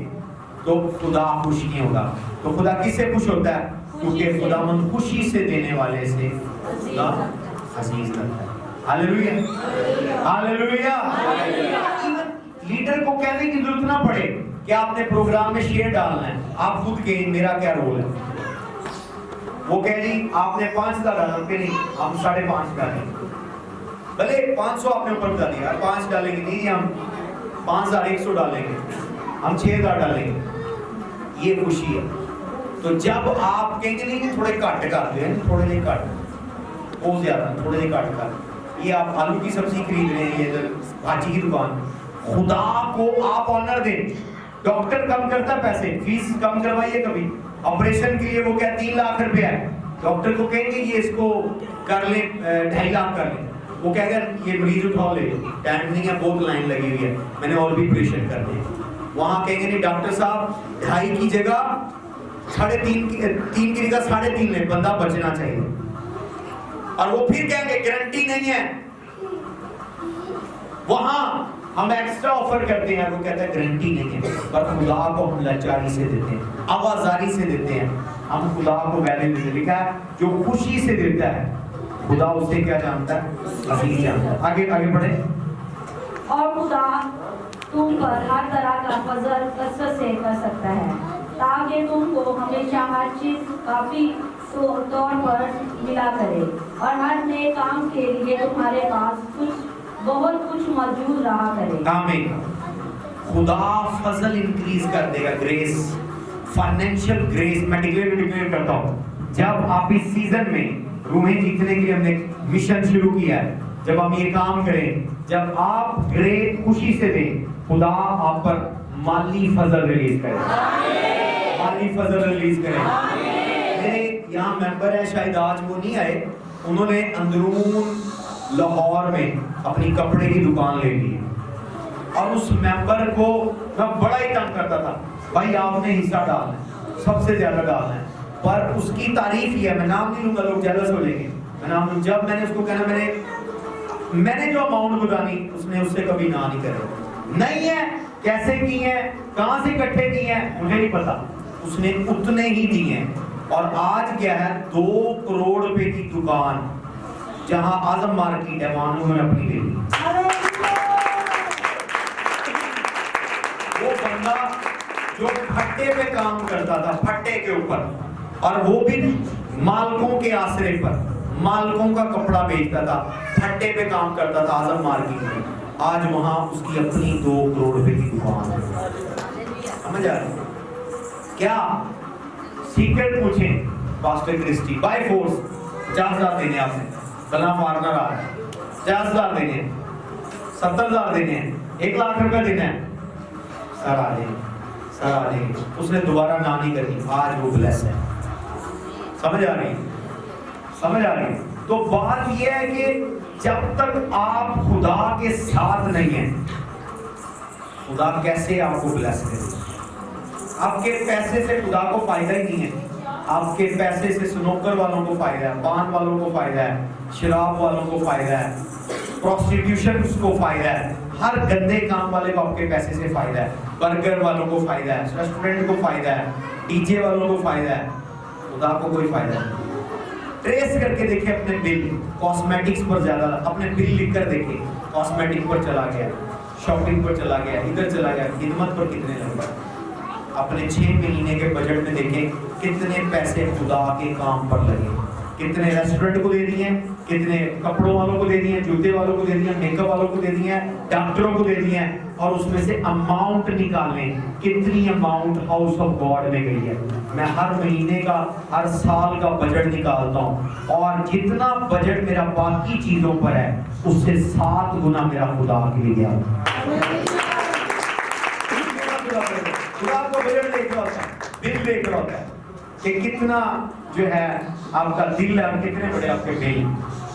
तो खुदा खुश नहीं होगा। तो खुदा किससे खुश होता है? क्योंकि खुदावंद खुशी से देने वाले से अजीज लगता है। Hallelujah, hallelujah. लीडर को कहने की जरूरत ना पड़े कि आपने प्रोग्राम में शेयर डालना है, आप खुद के मेरा क्या रोल है। वो कह जी आपने 5 डाला, नहीं हम 5.5 डालेंगे, भले 500 आपने ऊपर बता दिया, 5 डालेंगे नहीं, हम 5100 डालेंगे, हम 6000 डालेंगे। ये खुशी है। तो जब आप कहेंगे नहीं कि थोड़े कट कर दे, थोड़े नहीं कट, वो ज्यादा थोड़े नहीं कट कर। ये आप आलू की सब्जी खरीद रहे हैं, ये भाजी की दुकान, खुदा को आप ऑनर दें। डॉक्टर कम करता पैसे, फीस कम करवाइए। कभी ऑपरेशन के लिए वो क्या 3 लाख रुपया है, डॉक्टर को कहेंगे ये इसको कर ले 2.5 लाख कर ले, वो कहेगा ये मरीज उठाओ ले, टाइम नहीं है, बहुत लाइन लगी हुई है, मैंने और भी ऑपरेशन कर दिए। वहां कहेंगे नहीं डॉक्टर साहब 2.5 की जगह 3.5 की जगह 3.5 ले, बंदा बचना चाहिए। और वो फिर कहेंगे गारंटी नहीं है, وہاں ہم ایکسٹرا آفر کرتے ہیں, وہ کہتا ہے گارنٹی نہیں ہے, پر خدا کو ہم لاچاری سے دیتے ہیں, آوازاری سے دیتے ہیں, ہم خدا کو ویلیو دیتے ہیں. لکھا ہے جو خوشی سے دیتا ہے خدا اسے کیا جانتا ہے, عزیز جانتا ہے. آگے بڑھیں. اور خدا تم پر ہر طرح کا فضل کثرت سے کر سکتا ہے تاکہ تم کو ہمیشہ ہر چیز کافی طور پر ملا کرے اور ہر نئے کام کے لیے تمہارے پاس بہت کچھ موجود رہا کرے. آمین. خدا فضل انکریز کر دے گا, گریس, فائنینشیل گریس. میں ڈکلیئر کرتا ہوں, جب آپ اس سیزن میں روحیں جیتنے کے لیے ہم نے مشن شروع کیا ہے, جب ہم یہ کام کریں, جب آپ گریس خوشی سے دیں, خدا آپ پر مالی فضل ریلیز کرے, مالی فضل ریلیز کرے. میرے یہاں ممبر ہیں, شاید آج وہ نہیں آئے, انہوں نے اندرون لاہور میں اپنی کپڑے کی دکان لے لی ہے, اور اس ممبر کو میں بڑا ہی تنگ کرتا تھا, بھائی آپ نے حصہ ڈالنا ہے, سب سے زیادہ ڈالنا ہے, پر اس کی تعریف ہی ہے, میں نام نہیں لوں گا, لوگ جیلس ہو جائیں گے, میں نام لوں. جب میں نے اس کو کہنا میں نے جو اماؤنٹ بتانی, اس نے اس سے کبھی نہ نہیں کرے, نہیں ہے, کیسے کی ہیں, کہاں سے اکٹھے کی ہیں مجھے نہیں پتا, اس نے اتنے ہی دی ہیں. اور آج کیا ہے, 2 کروڑ روپے کی دکان جہاں اعظم مارکیٹ ہے, وہاں انہوں نے اپنی لے لی. وہ بندہ جو پھٹے پہ کام کرتا تھا, پھٹے کے اوپر, اور وہ بھی مالکوں کے آسرے پر, مالکوں کا کپڑا بیچتا تھا, پھٹے پہ کام کرتا تھا اعظم مارکیٹ میں, آج وہاں اس کی اپنی 2 کروڑ روپے کی دکان ہے. سمجھ آ رہی کیا سیکرٹ پوچھیں پاسٹر کرسٹی, بائی فورس 50,000 دینے آپ نے, سلام وارنر آ رہا ہے, 50,000 دینے ہیں, 70,000 دینے ہیں, 1 لاکھ روپے دینے ہیں, سر آ جائیں, سر آ جائیں. اس نے دوبارہ نہ نہیں کری, آج وہ بلیس ہے. سمجھ آ رہی, سمجھ آ رہی. تو بات یہ ہے کہ جب تک آپ خدا کے ساتھ نہیں ہیں, خدا کیسے آپ کو بلیس کرے. آپ کے پیسے سے خدا کو فائدہ ہی نہیں ہے, آپ کے پیسے سے سنوکر والوں کو فائدہ ہے, پان والوں کو فائدہ ہے, شراب والوں کو فائدہ ہے, پروسٹیٹیوشن کو فائدہ ہے, ہر گندے کام والے کو آپ کے پیسے سے فائدہ ہے, برگر والوں کو فائدہ ہے, ریسٹورنٹ کو فائدہ ہے, ڈی جے والوں کو فائدہ ہے, خدا کو کوئی فائدہ نہیں. ٹریس کر کے دیکھیں اپنے بل, کاسمیٹکس پر زیادہ, اپنے بل لکھ کر دیکھیں, کاسمیٹک پر چلا گیا, شاپنگ پر چلا گیا, ادھر چلا گیا, خدمت پر کتنے لگے. اپنے 6 مہینے کے بجٹ میں دیکھیں کتنے پیسے خدا کے کام پر لگے, کتنے ریسٹورنٹ کو دے دیے, کتنے کپڑوں والوں کو دے دیے, جوتے والوں کو دے دیے, میک اپ والوں کو دے دیے, ڈاکٹروں کو دے دیے, اور اس میں سے اماؤنٹ نکالیں کتنی اماؤنٹ ہاؤس آف گاڈ میں گئی ہے. میں ہر مہینے کا, ہر سال کا بجٹ نکالتا ہوں, اور جتنا بجٹ میرا باقی چیزوں پر ہے اس سے 7 گنا میرا خدا کے لیے گیا. خدا کو بجٹ دیکھ رہا ہوتا ہے, دل دیکھ رہا ہوتا ہے کہ کتنا جو ہے آپ کا دل ہے, کتنے بڑے آپ کے دل,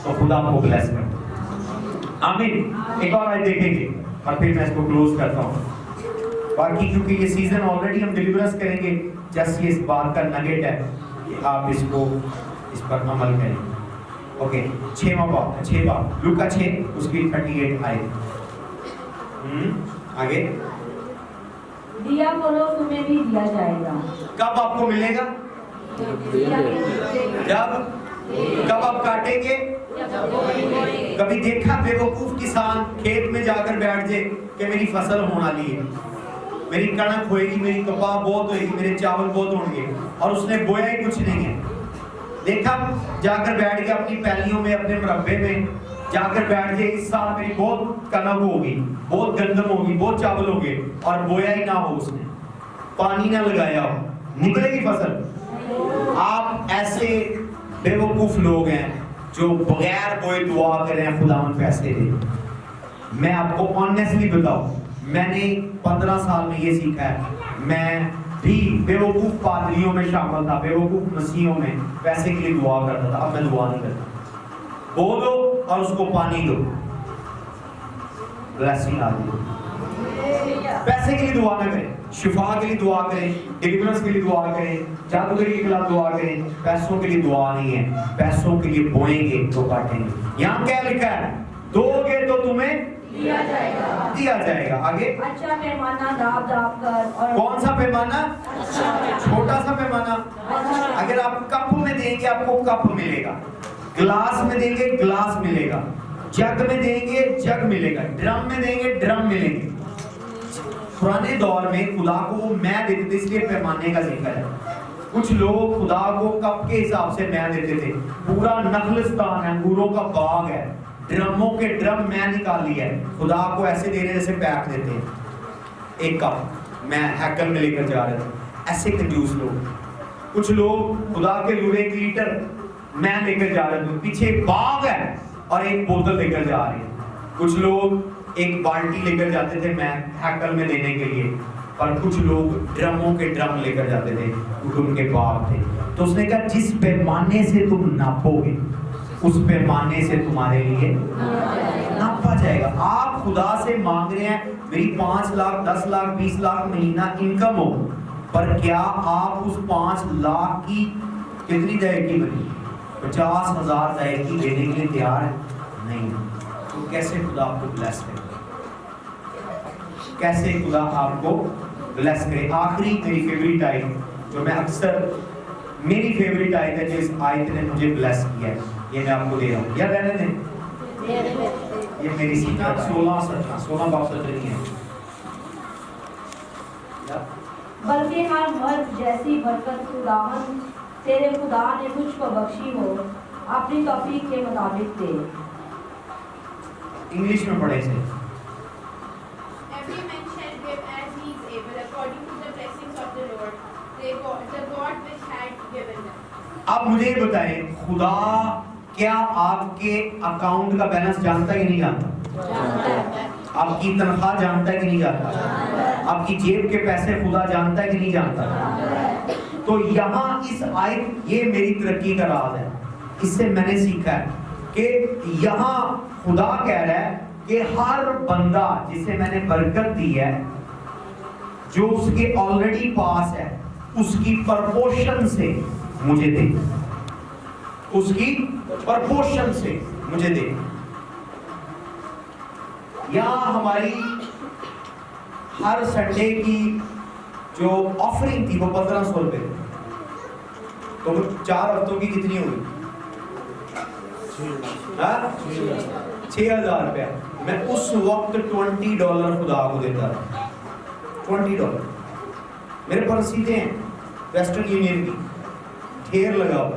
تو خدا کو بلیس کرتا. آمین. ایک اور آیت دیکھیں گے اور پھر میں اس کو کلوز کرتا ہوں. باقی کیونکہ یہ سیزن آلریڈی ہم ڈیلیورنس کریں گے, جسٹ یہ اس بات کا نگیٹ ہے کہ آپ اس کو اس پر عمل کریں. اوکے, 6 باب, لوکا 6 اس کی 38 آیت. آگے. دیا کرو تمہیں بھی دیا جائے گا. کب آپ کو ملے گا؟ جب. کب آپ کاٹیں گے؟ کبھی دیکھا بیوقوف کسان کھیت میں جا کر بیٹھ جائے کہ میری فصل ہونے والی ہے, میری کڑک ہوئے گی, میری کپاہ بہت ہوئے گی, میرے چاول بہت ہوں گے, اور اس نے بویا ہی کچھ نہیں ہے. دیکھا جا کر بیٹھ گیا اپنی پیلیوں میں, اپنے مربے میں جا کر بیٹھ جائے, اس سال میری بہت کنک ہوگی, بہت گندم ہوگی, بہت چاول ہوگے, اور بویا ہی نہ ہو, اس نے پانی نہ لگایا ہو, نکلے گی فصل؟ آپ ایسے بیوقوف لوگ ہیں جو بغیر بوئے دعا کریں خداوند پیسے دے. میں آپ کو آنیسٹلی بتاؤں, میں نے 15 سال میں یہ سیکھا ہے. میں بھی بیوقوف پادریوں میں شامل تھا, بیوقوف مسیحوں میں پیسے کے لیے دعا کرتا تھا. اب میں دعا نہیں کرتا. بولو اور اس کو پانی دو, بلیسنگ آ جائے. پیسے کے لیے دعا نہ کریں, شفا کے لیے دعا کریں, ڈیلیورنس کے لیے دعا کریں, جادوگری کے خلاف دعا کریں. پیسوں کے لیے دعا نہیں ہے, پیسوں کے لیے بوئیں گے تو کاٹیں گے. یہاں کیا لکھا ہے؟ دو گے تو تمہیں दिया जाएगा। आगे अच्छा पैमाना दाब दाब कर और कौन सा पैमाना? छोटा सा पैमाना। अगर आप कप में देंगे आपको कप मिलेगा, ग्लास में देंगे ग्लास मिलेगा, जग में देंगे जग मिलेगा, ड्रम में देंगे ड्रम मिलेंगे। पुराने दौर में खुदा को मैं देते थे, इसलिए पैमाने का जिक्र है। कुछ लोग खुदा को कप के हिसाब से मैं देते थे। पूरा नखलिस्तान अंगूरों का बाग है, ड्रमों के ड्रम मैं निकाल लिया है, खुदा को ऐसे दे रहे जैसे पैक देते हैं। एक कप मैं हैकल में लेकर जा रहे थे, ऐसे कंजूस लोग। कुछ लोग खुदा के लिए 1 लीटर मैं लेकर जा रहे थे, पीछे एक बाग है और एक बोतल लेकर जा रहे हैं। कुछ लोग एक बाल्टी लेकर जाते थे मैं हैकल में देने के लिए, और कुछ लोग ड्रमों के ड्रम लेकर जाते थे, उनके बाग थे। तो उसने कहा जिस पैमाने से तुम नापोगे उस पैमाने से तुम्हारे लिए नापा जाएगा। आप खुदा से मांग रहे हैं मेरी 5 लाख 10 लाख 20 लाख महीना इनकम हो, पर क्या आप उस 5 लाख की कितनी दहेकी बनी? 50,000 दहेकी देने के लिए तैयार है? नहीं। तो कैसे खुदा आपको ब्लेस करे? कैसे खुदा आपको ब्लेस करे? आखिरी मेरी फेवरेट आयत, जो मैं अक्सर मेरी फेवरेट आयत है, जो इस आयत ने मुझे ब्लेस किया है, ये मैं आपको दे रहा हूँ। या रहने दें, ये मेरी सीखा 16 बाप 17 नहीं है। बल्कि हर मर्द जैसी बरकत खुदावन तेरे खुदा ने मुझको बख्शी हो अपनी तौफीक के मुताबिक दे। इंग्लिश में पढ़े से। Every man shall give as he is able, according to the blessings of the Lord, the God which had given them. अब मुझे ये बताएं, खुदा क्या आपके अकाउंट का बैलेंस जानता है कि नहीं जानता? जानता है। आपकी तनख्वाह जानता है कि नहीं जानता? आपकी जेब के पैसे खुदा जानता है कि नहीं जानता? तो यहाँ इस आयत, ये मेरी तरक्की का राज है, इससे मैंने सीखा है कि यहाँ खुदा कह रहा है कि हर बंदा जिसे मैंने बरकत दी है, जो उसके ऑलरेडी पास है, उसकी प्रपोर्शन से मुझे दे, उसकी प्रपोर्शन से मुझे दे। यहाँ हमारी हर संडे की जो ऑफरिंग थी वो 1500 रुपए, तो 4 हफ्तों की कितनी हुई? 6,000 रुपया। मैं उस वक्त $20 खुदा को देता था। $20 मेरे पास सीधे हैं, वेस्टर्न यूनियन की ढेर लगा हुआ,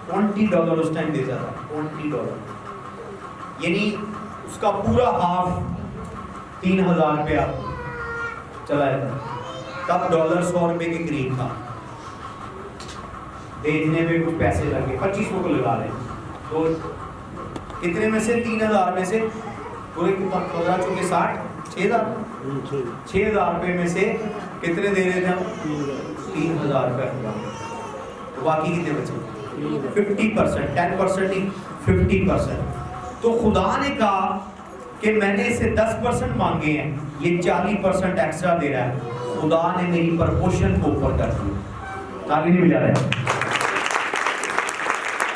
$20 उस टाइम देता था। $20 यानी उसका पूरा हाफ 3,000 रुपया चला जाता। तब डॉलर 100 रुपए के करीब था, भेजने में कुछ पैसे लगे, 2500 को लगा लें तो कितने में से 3,000 में से पूरे 15 चौके 60, 6,000 रुपए में से कितने दे रहे थे हम? 3,000 रुपए। तो बाकी कितने बचे? 50%, 10% नहीं, 50%। तो खुदा ने कहा कि मैंने इसे 10% मांगे हैं, ये 40% एक्स्ट्रा दे रहा है। खुदा ने मेरी प्रपोर्शन को ऊपर कर दिया। ताली नहीं बजा रहे?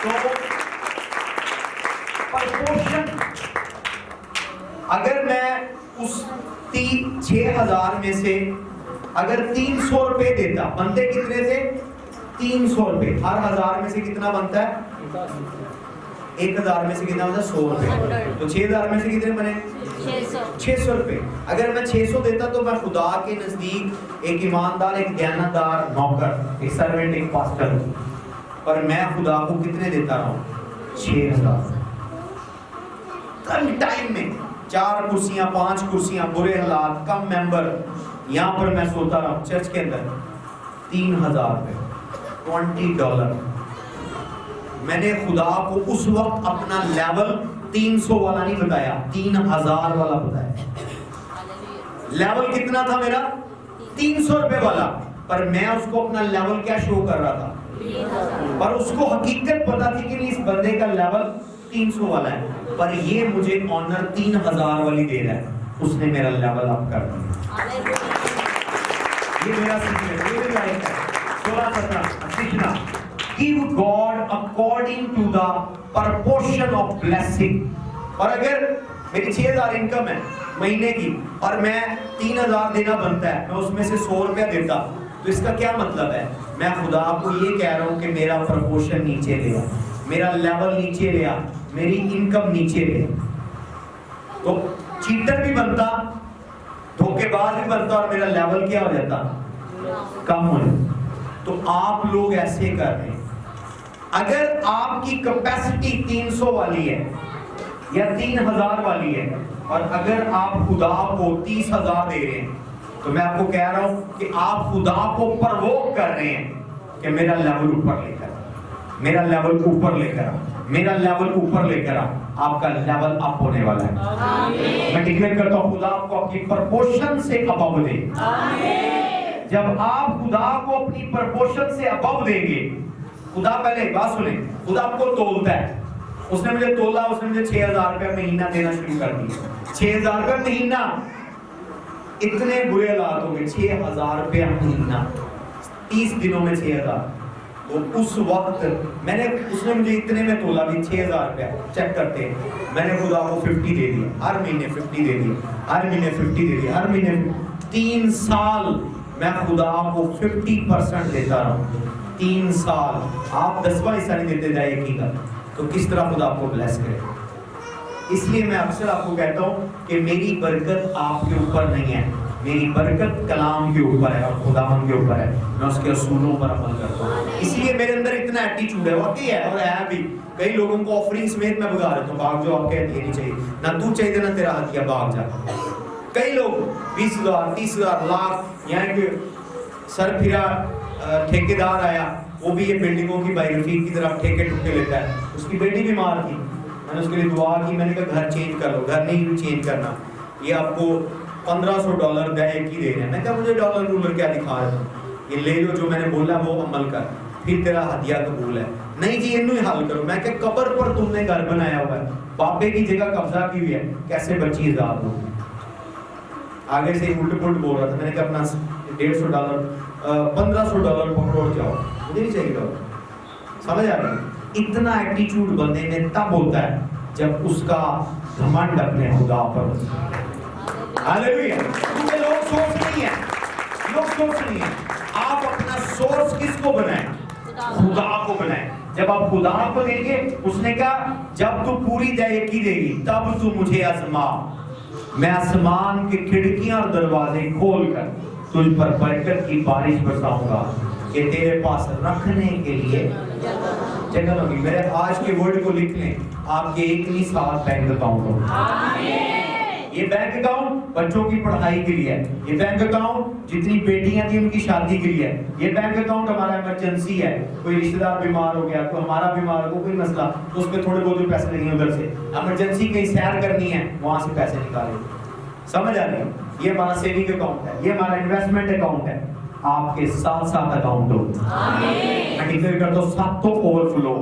तो प्रपोर्शन, अगर मैं उस 6,000 में से अगर 300 रुपए देता, बनते कितने थे? 300 रुपए। हर 1000 में से कितना बनता है? 1,000 में से कितना बनता है? 100 रुपए। तो 6,000 में से कितने बने? 600 रुपए। अगर मैं 600 देता तो मैं खुदा के नजदीक एक ईमानदार, एक दयानतदार नौकर, एक सर्वेंट, एक पास्टर हूं, पर मैं खुदा को कितने देता रहा हूं? 6,000। कम टाइम में 4 कुर्सियां, 5 कुर्सियां, बुरे हालात, कम मेंबर, यहां पर मैं सोता रहा हूं चर्च के अंदर। 3,000 रुपए, $20। मैंने खुदा को उस वक्त अपना लेवल 300 वाला नहीं बताया, 3,000 वाला बताया। लेवल कितना था मेरा? 300 रुपए वाला, पर मैं उसको अपना लेवल क्या शो कर रहा था? पर उसको हकीकत पता थी कि इस बंदे का लेवल 300 वाला है, पर ये मुझे ऑनर 3,000 वाली दे रहा है। उसने मेरा लेवल अप कर दिया। ये मेरा सीक्रेट, ये मेरा है 16-17 सीखना। Give God according to the proportion of blessing। और अगर میری 6000 انکم ہے مہینے کی اور میں 3000 دینا بنتا ہے, میں اس میں سے 100 روپیہ دیتا, تو اس کا کیا مطلب ہے؟ میں خدا کو یہ کہہ رہا ہوں کہ میرا پرپورشن نیچے لیا, میرا لیول نیچے لیا, میری انکم نیچے لیا. تو چیٹر بھی بنتا, دھوکے باز بھی بنتا اور میرا لیول کیا ہو جاتا؟ کم ہو جاتا. تو آپ لوگ ایسے کر رہے ہیں. اگر آپ کی کیپیسٹی 300 والی ہے یا 3000 والی ہے اور اگر آپ خدا کو 30,000 دے رہے ہیں, تو میں آپ کو کہہ رہا ہوں کہ آپ خدا کو پرووک کر رہے ہیں کہ میرا لیول اوپر لے کر, میرا لیول اوپر لے کر, میرا لیول اوپر لے کر. آپ کا لیول اپ ہونے والا ہے. میں ڈکلیئر کرتا ہوں خدا آپ کو اپنی پرپورشن سے ابو دے. جب آپ خدا کو اپنی پرپورشن سے ابو دیں گے, خدا پہلے بات سنیں, خدا آپ کو تولتا ہے. اس نے مجھے تولا, اس نے مجھے 6000 روپے مہینہ دینا شروع کر دیا. 6000 روپے مہینہ, اتنے برے حالات ہو گئے. 6000 روپے مہینہ 30 دنوں میں 6000. تو اس وقت میں نے, اس نے مجھے اتنے میں تولا بھی 6000 روپے چیک کرتے ہیں, میں نے خدا کو 50 دے دیا, ہر مہینے 50 دے دیا, ہر مہینے 50 دے دیا, ہر مہینے 3 سال میں خدا کو 50% دیتا رہا ہوں. 3 سال آپ 10واں حصہ نہیں دیتے جائے کی گل, تو کس طرح خدا آپ کو بلیس کرے. اس لیے میں اکثر آپ کو کہتا ہوں کہ میری برکت آپ کے اوپر نہیں ہے, میری برکت کلام کے اوپر ہے اور خداوند کے اوپر ہے. میں اس کے اصولوں پر عمل کرتا ہوں. اس لیے میرے اندر اتنا ایٹیٹیوڈ ہے, واقعی ہے اور ہے بھی. کئی لوگوں کو آفرنگ سمیت میں بگا دیتا ہوں, بھاگ جو آپ کے ہدیے نہیں چاہیے, نہ تو چاہیے نہ تیرا ہدیہ, بھاگ جا. کئی لوگ 20,000 30,000 لاکھ, یہاں کہ سر پھرا ٹھیکیدار آیا, وہ بھی یہ بلڈنگوں کی بائی رفیق کی طرف ٹھیکے ٹھوکے لیتا ہے. اس کی بیٹی بیمار تھی, میں نے اس کے لیے دعا کی, میں نے کہا گھر چینج کر لو. گھر نہیں چینج کرنا, یہ آپ کو $1500 دے ایک ہی دے رہے ہیں. میں کہا مجھے ڈالر رولر کیا دکھا رہا ہوں, یہ لے لو, جو میں نے بولا وہ عمل کر, پھر تیرا ہدیہ قبول ہے. نہیں جی انہوں ہی حل کرو. میں کہ قبر پر تم نے گھر بنایا ہوا ہے, بابے کی جگہ قبضہ کی ہوئی ہے, کیسے بچی آزاد ہو. آگے سے الٹ پلٹ بول رہا تھا, میں نے کہا اپنا $150 $1500 پکڑ جاؤ, مجھے نہیں چاہیے ڈالر. سمجھ آ رہی ہے؟ اتنا ایٹیٹیوڈ بندے میں تب ہوتا ہے جب اس کا گھمنڈ اپنے خدا پر ہوتا ہے. ہاللیلویا. کیونکہ لوگ سورس نہیں ہیں, لوگ سورس نہیں ہیں. آپ اپنا سورس کس کو بنائیں؟ خدا کو بنائیں. جب آپ خدا کو دیں گے, اس نے کہا جب تو پوری دائیکی دے گی تب تو مجھے آزما, میں آسمان کی کھڑکیاں اور دروازے کھول کر تجھ پر برکت کی بارش برساؤں گا کہ تیرے پاس رکھنے کے لیے جگہ ہوگی. میرے آج کے ورڈ کو لکھ لیں, آپ کے ایک نہیں 7 بینک اکاؤنٹ ہو. یہ بینک اکاؤنٹ بچوں کی پڑھائی کے لیے ہے, یہ بینک اکاؤنٹ جتنی بیٹیاں تھیں ان کی شادی کے لیے ہے, یہ بینک اکاؤنٹ ہمارا ایمرجنسی ہے, کوئی رشتہ دار بیمار ہو گیا, کوئی ہمارا بیمار ہو, کوئی مسئلہ, تو اس پہ تھوڑے بہت جو پیسے لگیں ادھر سے, ایمرجنسی کہیں سیر کرنی ہے وہاں سے پیسے نکالیں. سمجھ آ رہی ہے؟ یہ ہمارا سیونگ اکاؤنٹ ہے, یہ ہمارا انویسٹمنٹ اکاؤنٹ ہے. آپ کے 7 اکاؤنٹ ہو. میں ڈکلیئر کرتا ہوں 7 اوور فلو.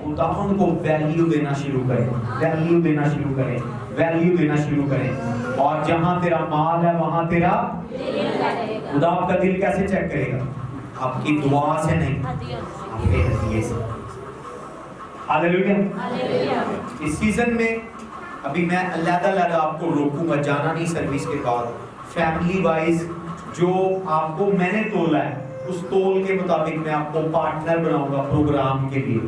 خداوند کو ویلیو دینا شروع کریں, ویلیو دینا شروع کریں, ویلیو دینا شروع کریں. اور جہاں تیرا مال ہے وہاں تیرا خدا آپ کا دل کیسے چیک کرے گا؟ آپ کی دعا سے نہیں, آپ کے ہدیے سے. ہاللیلویا. اس سیزن میں ابھی میں علیحدہ آپ کو روکوں گا, جانا نہیں سروس کے بعد. فیملی وائز جو آپ کو میں نے تولا ہے اس تول کے مطابق میں آپ کو پارٹنر بناؤں گا پروگرام کے لیے.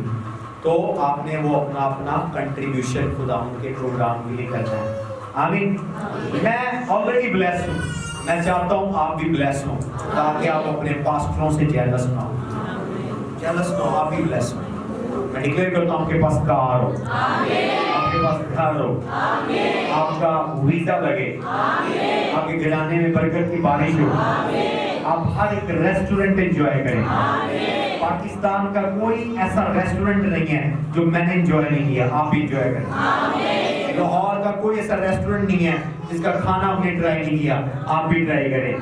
تو آپ نے وہ اپنا کنٹریبیوشن خدا ان کے پروگرام کے لیے کرنا ہے. آمین. میں آلریڈی بلیس ہوں, میں چاہتا ہوں آپ بھی بلیس ہوں تاکہ آپ اپنے پاسٹروں سے جیلس نہ ہو. جیلس نہ ہو, آپ بھی بلیس ہوں. میں ڈکلیئر کرتا ہوں آپ کے پاس کار ہو, آپ کے پاس گھر ہو, آپ کا ویزا لگے, آپ کے گھرانے میں برکت کی بارش ہو, آپ ہر ایک ریسٹورنٹ انجوائے کریں. پاکستان کا کوئی ایسا ریسٹورنٹ نہیں ہے جو میں نے انجوائے نہیں کیا, آپ بھی انجوائے کریں. لاہور کا کوئی ایسا ریسٹورنٹ نہیں ہے جس کا کھانا ہم نے ٹرائی نہیں کیا, آپ بھی ٹرائی کریں.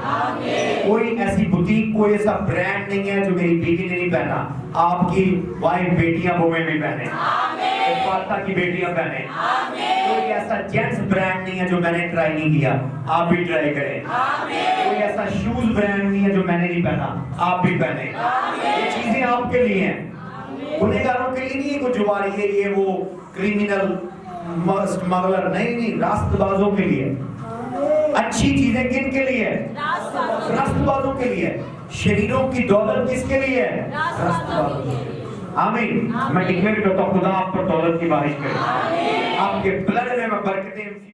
کوئی ایسی بوتیک, کوئی ایسا برانڈ نہیں ہے جو میری بیٹی نے نہیں پہنا, آپ کی وائف بیٹیاں بویں بھی پہنے, فاطمہ کی بیٹیاں پہنے. کوئی ایسا جینٹس برانڈ نہیں ہے جو میں نے ٹرائی نہیں کیا, آپ بھی ٹرائی کریں. کوئی ایسا شوز برانڈ نہیں ہے جو میں نے نہیں پہنا, آپ بھی پہنے. یہ چیزیں آپ کے لیے ہیں, گنہگاروں کے لیے نہیں ہے. کوئی جواری ہے, یہ وہ کریمنل स्मगलर नहीं, रास्तबाजों के लिए। अच्छी चीजें किन के लिए? रास्तबाजों के लिए। शरीरों की दौलत किसके लिए? रास्तबाजों के लिए। आमीन। मैं डिक्लेयर करता हूं खुदा आप पर दौलत की बारिश करे, आपके ब्लड में मैं बरकतें